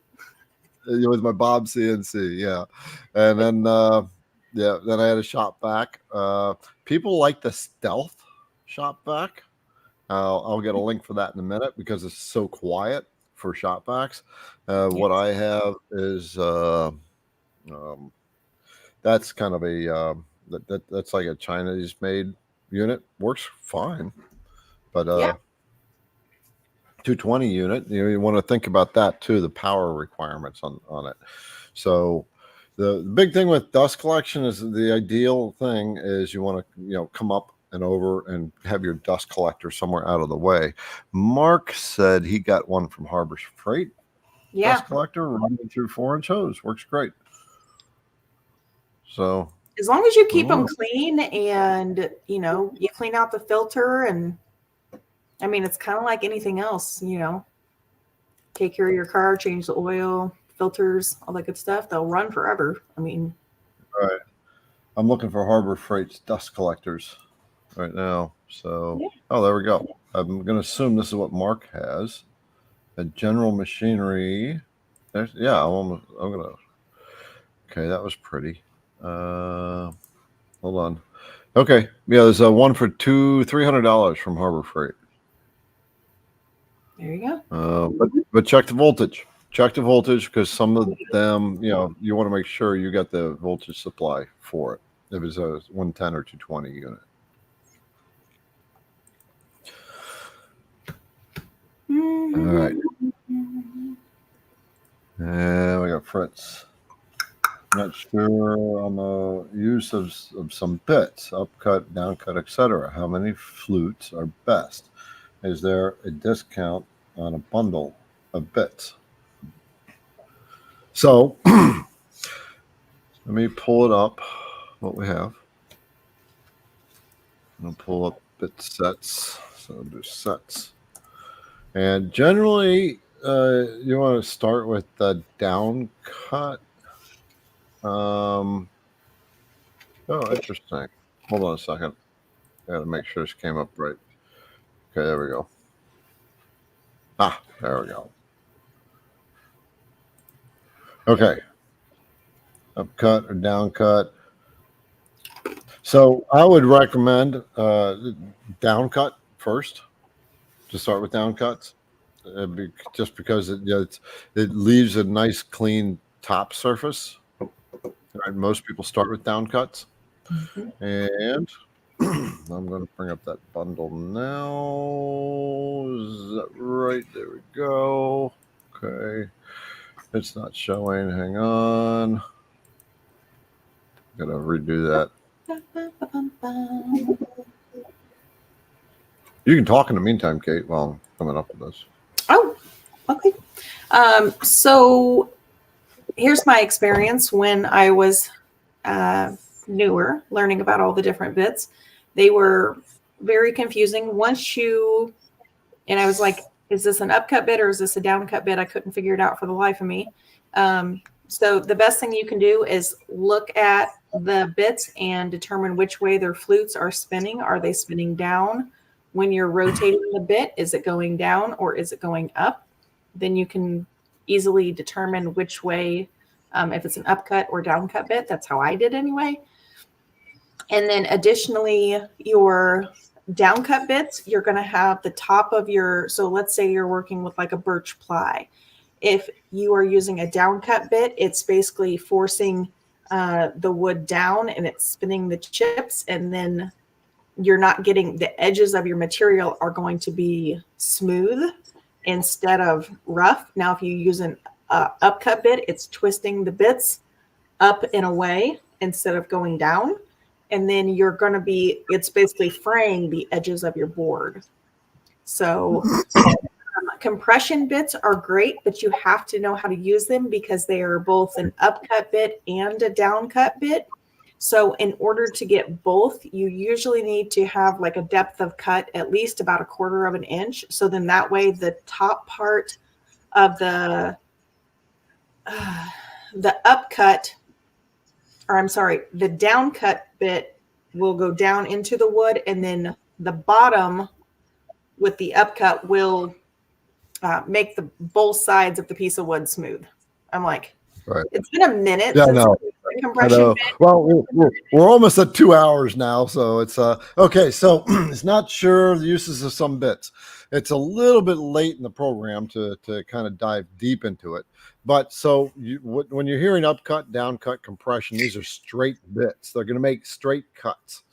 It was my Bob CNC, yeah. And then, then I had a shop vac. People like the Stealth shop vac. I'll get a link for that in a minute because it's so quiet for shop vacs. Yes. What I have is that's kind of a that's like a Chinese made unit. Works fine, but 220 unit, you know, you want to think about that too, the power requirements on it. So the big thing with dust collection is the ideal thing is you want to, you know, come up and over and have your dust collector somewhere out of the way. Mark said he got one from Harbor Freight. Dust collector running through 4-inch hose. Works great. So as long as you keep them clean and, you know, you clean out the filter, and I mean, it's kind of like anything else, you know, take care of your car, change the oil, filters, all that good stuff. They'll run forever. I mean, all right. I'm looking for Harbor Freight's dust collectors right now. So, oh, there we go. I'm going to assume this is what Mark has. A General Machinery. There's, yeah, I'm going to. Okay, that was pretty. Hold on. Okay, yeah, there's a one for $300 from Harbor Freight. There you go. But check the voltage. Check the voltage, because some of them, you know, you want to make sure you got the voltage supply for it. If it's a 110 or 220 unit. All right. And we got Fritz. Not sure on the use of some bits, upcut, downcut, etc. How many flutes are best? Is there a discount on a bundle of bits? So let me pull it up, what we have. I'm going to pull up bit sets. So I'll do sets. And generally, you want to start with the down cut. Oh, interesting. Hold on a second. I got to make sure this came up right. Okay, there we go. Ah, there we go. Okay. Upcut or down cut. So I would recommend down cut first, to start with down cuts, just because it leaves a nice clean top surface. Right? Most people start with down cuts. And I'm going to bring up that bundle now. Is that right? There we go. Okay. It's not showing. Hang on. Gotta redo that. You can talk in the meantime, Kate, while I'm coming up with this. Oh, okay. So here's my experience when I was newer, learning about all the different bits. They were very confusing. And I was like, is this an upcut bit or is this a downcut bit? I couldn't figure it out for the life of me. So the best thing you can do is look at the bits and determine which way their flutes are spinning. Are they spinning down? When you're rotating the bit, is it going down or is it going up? Then you can easily determine which way, if it's an upcut or downcut bit. That's how I did anyway. And then additionally, your downcut bits, you're going to have the top of your, so let's say you're working with like a birch ply. If you are using a downcut bit, it's basically forcing the wood down and it's spinning the chips, and then you're not getting, the edges of your material are going to be smooth instead of rough. Now, if you use an upcut bit, it's twisting the bits up and away instead of going down. And then you're going to be, it's basically fraying the edges of your board. So compression bits are great, but you have to know how to use them because they are both an upcut bit and a downcut bit. So in order to get both, you usually need to have like a depth of cut at least about 1/4 of an inch. So then that way the top part of the upcut, or I'm sorry, the downcut bit will go down into the wood, and then the bottom with the upcut will make the both sides of the piece of wood smooth. I'm like, right. It's been a minute since compression bit. Well, we're almost at 2 hours now, so it's okay. So it's not sure the uses of some bits. It's a little bit late in the program to kind of dive deep into it. But so when you're hearing upcut, downcut, compression, these are straight bits. They're going to make straight cuts,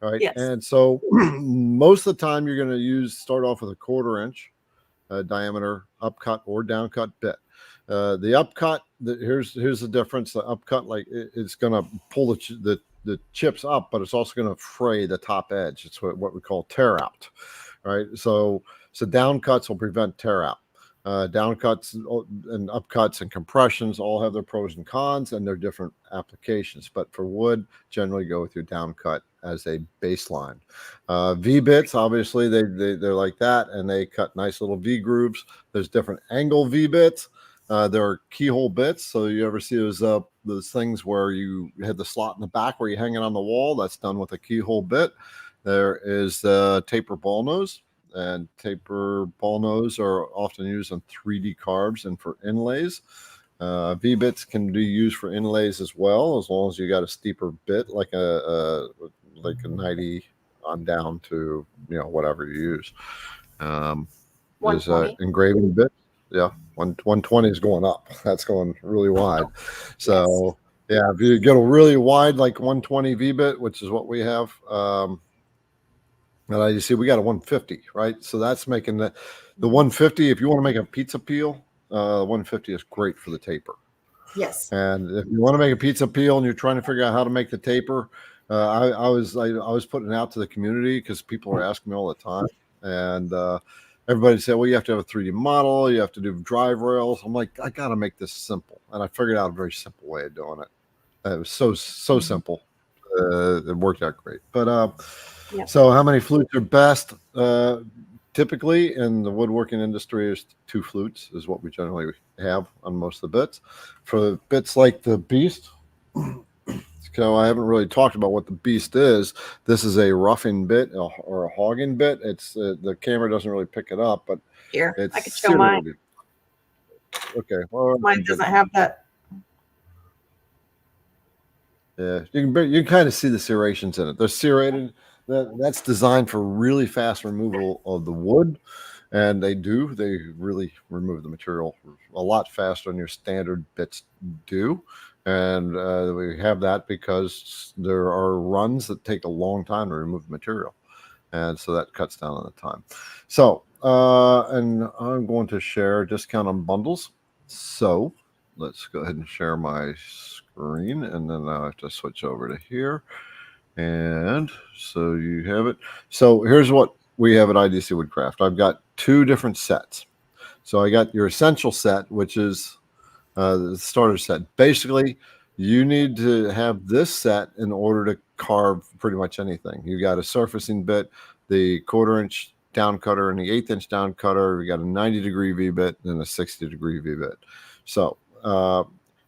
right? Yes. And so most of the time you're going to start off with a 1/4 inch diameter upcut or downcut bit. The upcut, here's the difference. The upcut, like it's going to pull the chips up, but it's also going to fray the top edge. It's what we call tear out, right? So downcuts will prevent tear out. Downcuts and upcuts and compressions all have their pros and cons and their different applications. But for wood, generally go with your downcut as a baseline. V bits, obviously, they're like that, and they cut nice little V grooves. There's different angle V bits. There are keyhole bits. So you ever see those things where you had the slot in the back where you hang it on the wall? That's done with a keyhole bit. There is the taper ball nose. And taper ball nose are often used on 3D carves and for inlays. V-bits can be used for inlays as well, as long as you got a steeper bit, like a 90 on down to whatever you use. There's engraving bit. Yeah, 120 is going up. That's going really wide. So yeah, if you get a really wide like 120 V-bit, which is what we have. And you see, we got a 150, right? So that's making the 150. If you want to make a pizza peel, 150 is great for the taper. Yes. And if you want to make a pizza peel and you're trying to figure out how to make the taper, I was putting it out to the community because people are asking me all the time, and everybody said, "Well, you have to have a 3D model, you have to do drive rails." I'm like, I got to make this simple, and I figured out a very simple way of doing it. It was so simple. It worked out great. But Yeah. so how many flutes are best? Typically in the woodworking industry, is 2 flutes is what we generally have on most of the bits. For bits like the Beast, so I haven't really talked about what the Beast is. This is a roughing bit or a hogging bit. It's the camera doesn't really pick it up, but Here, it's I could show mine. serrated. Okay, well, Mine doesn't have that. yeah, you can kind of see the serrations in it. They're serrated. That's designed for really fast removal of the wood, and they really remove the material a lot faster than your standard bits do. And we have that because there are runs that take a long time to remove the material, and so that cuts down on the time. So and I'm going to share a discount on bundles. So let's go ahead and share my screen, and then I have to switch over to here. And so you have it. So here's what we have at IDC Woodcraft. I've got 2 different sets. So I got your essential set, which is the starter set. Basically, you need to have this set in order to carve pretty much anything. You got a surfacing bit, the 1/4-inch down cutter, and the 1/8-inch down cutter. You got a 90-degree V bit and a 60-degree V bit. So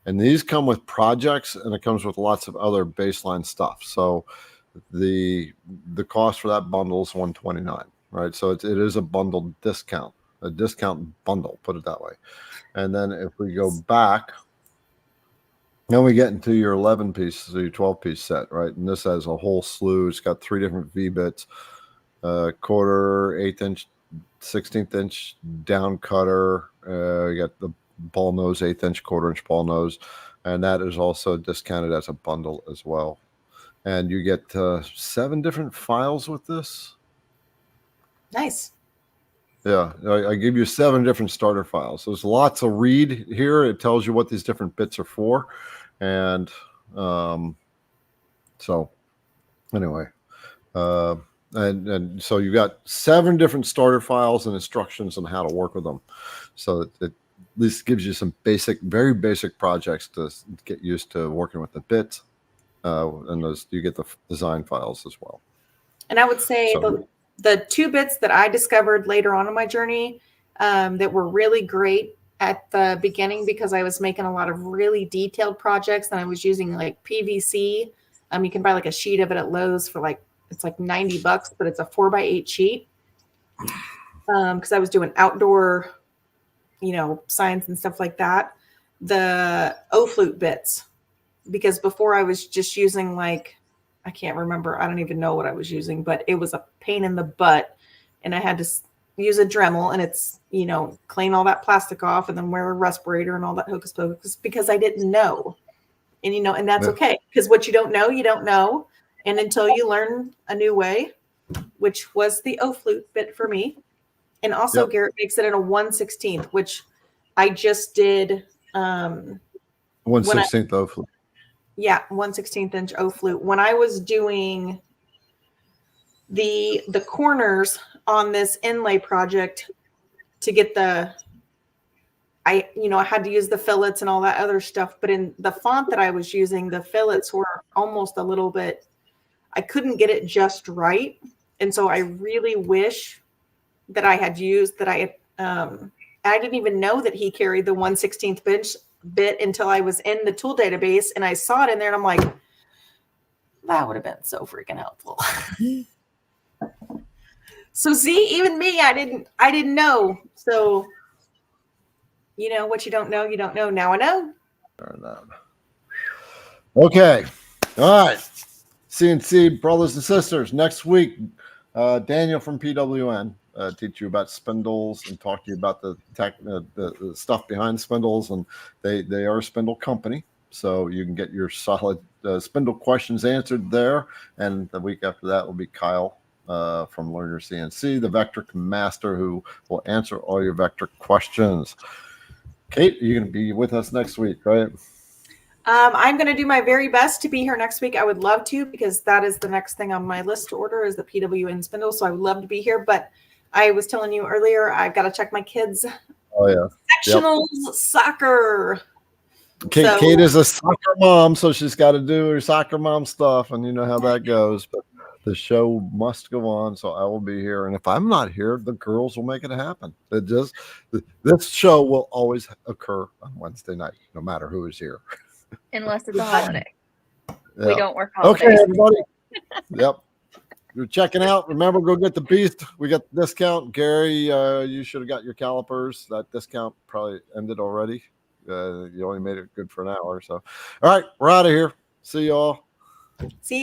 and these come with projects, and it comes with lots of other baseline stuff. So the cost for that bundle is $129, right? So it is a bundled discount, a discount bundle, put it that way. And then if we go back, then we get into your 11-piece, so your 12-piece set, right? And this has a whole slew. It's got 3 different V bits, 1/4, 1/8-inch, 16th-inch down cutter. You got the ball nose, 1/8-inch, 1/4-inch ball nose, and that is also discounted as a bundle as well. And you get 7 different files with this. Nice. Yeah, I give you 7 different starter files. So there's lots of read here. It tells you what these different bits are for, and so anyway, and so you got 7 different starter files and instructions on how to work with them. So it at least gives you some very basic projects to get used to working with the bits, and those you get the design files as well. And I would say the 2 bits that I discovered later on in my journey that were really great at the beginning, because I was making a lot of really detailed projects and I was using like PVC. You can buy like a sheet of it at Lowe's for it's like $90, but it's a 4x8 sheet. Because I was doing outdoor, signs and stuff like that. The O-flute bits, because before I was just using I can't remember. I don't even know what I was using, but it was a pain in the butt. And I had to use a Dremel, and it's, clean all that plastic off and then wear a respirator and all that hocus pocus, because I didn't know. And, and that's okay. Because what you don't know, you don't know. And until you learn a new way, which was the O-flute bit for me. And also Garrett makes it in a 1/16, which I just did. 1/16 O-flute. Yeah, 1/16-inch O-flute. When I was doing the corners on this inlay project to get I had to use the fillets and all that other stuff. But in the font that I was using, the fillets were almost a little bit, I couldn't get it just right. And so I really wish that I had used that. I didn't even know that he carried the 1/16 bit until I was in the tool database and I saw it in there, and I'm like, that would have been so freaking helpful. So see, even me, I didn't know. So what you don't know, you don't know. Now I know. Okay. All right. CNC brothers and sisters, next week, Daniel from PWN teach you about spindles and talk to you about the stuff behind spindles, and they are a spindle company, so you can get your solid spindle questions answered there. And the week after that will be Kyle from Learn Your CNC, the VECTRIC master, who will answer all your VECTRIC questions. Kate, you're going to be with us next week, right? I'm going to do my very best to be here next week. I would love to, because that is the next thing on my list to order is the PWN spindle. So I would love to be here. But I was telling you earlier, I've got to check my kids' Oh, yeah. sectionals soccer. Kate is a soccer mom, so she's got to do her soccer mom stuff, and you know how that goes. But the show must go on, so I will be here. And if I'm not here, the girls will make it happen. This show will always occur on Wednesday night, no matter who is here. Unless it's a holiday. Yeah. We don't work holidays. Okay, everybody. Yep. You're checking out. Remember, go get the Beast. We got the discount. Gary, you should have got your calipers. That discount probably ended already. You only made it good for an hour. So, all right, we're out of here. See y'all. See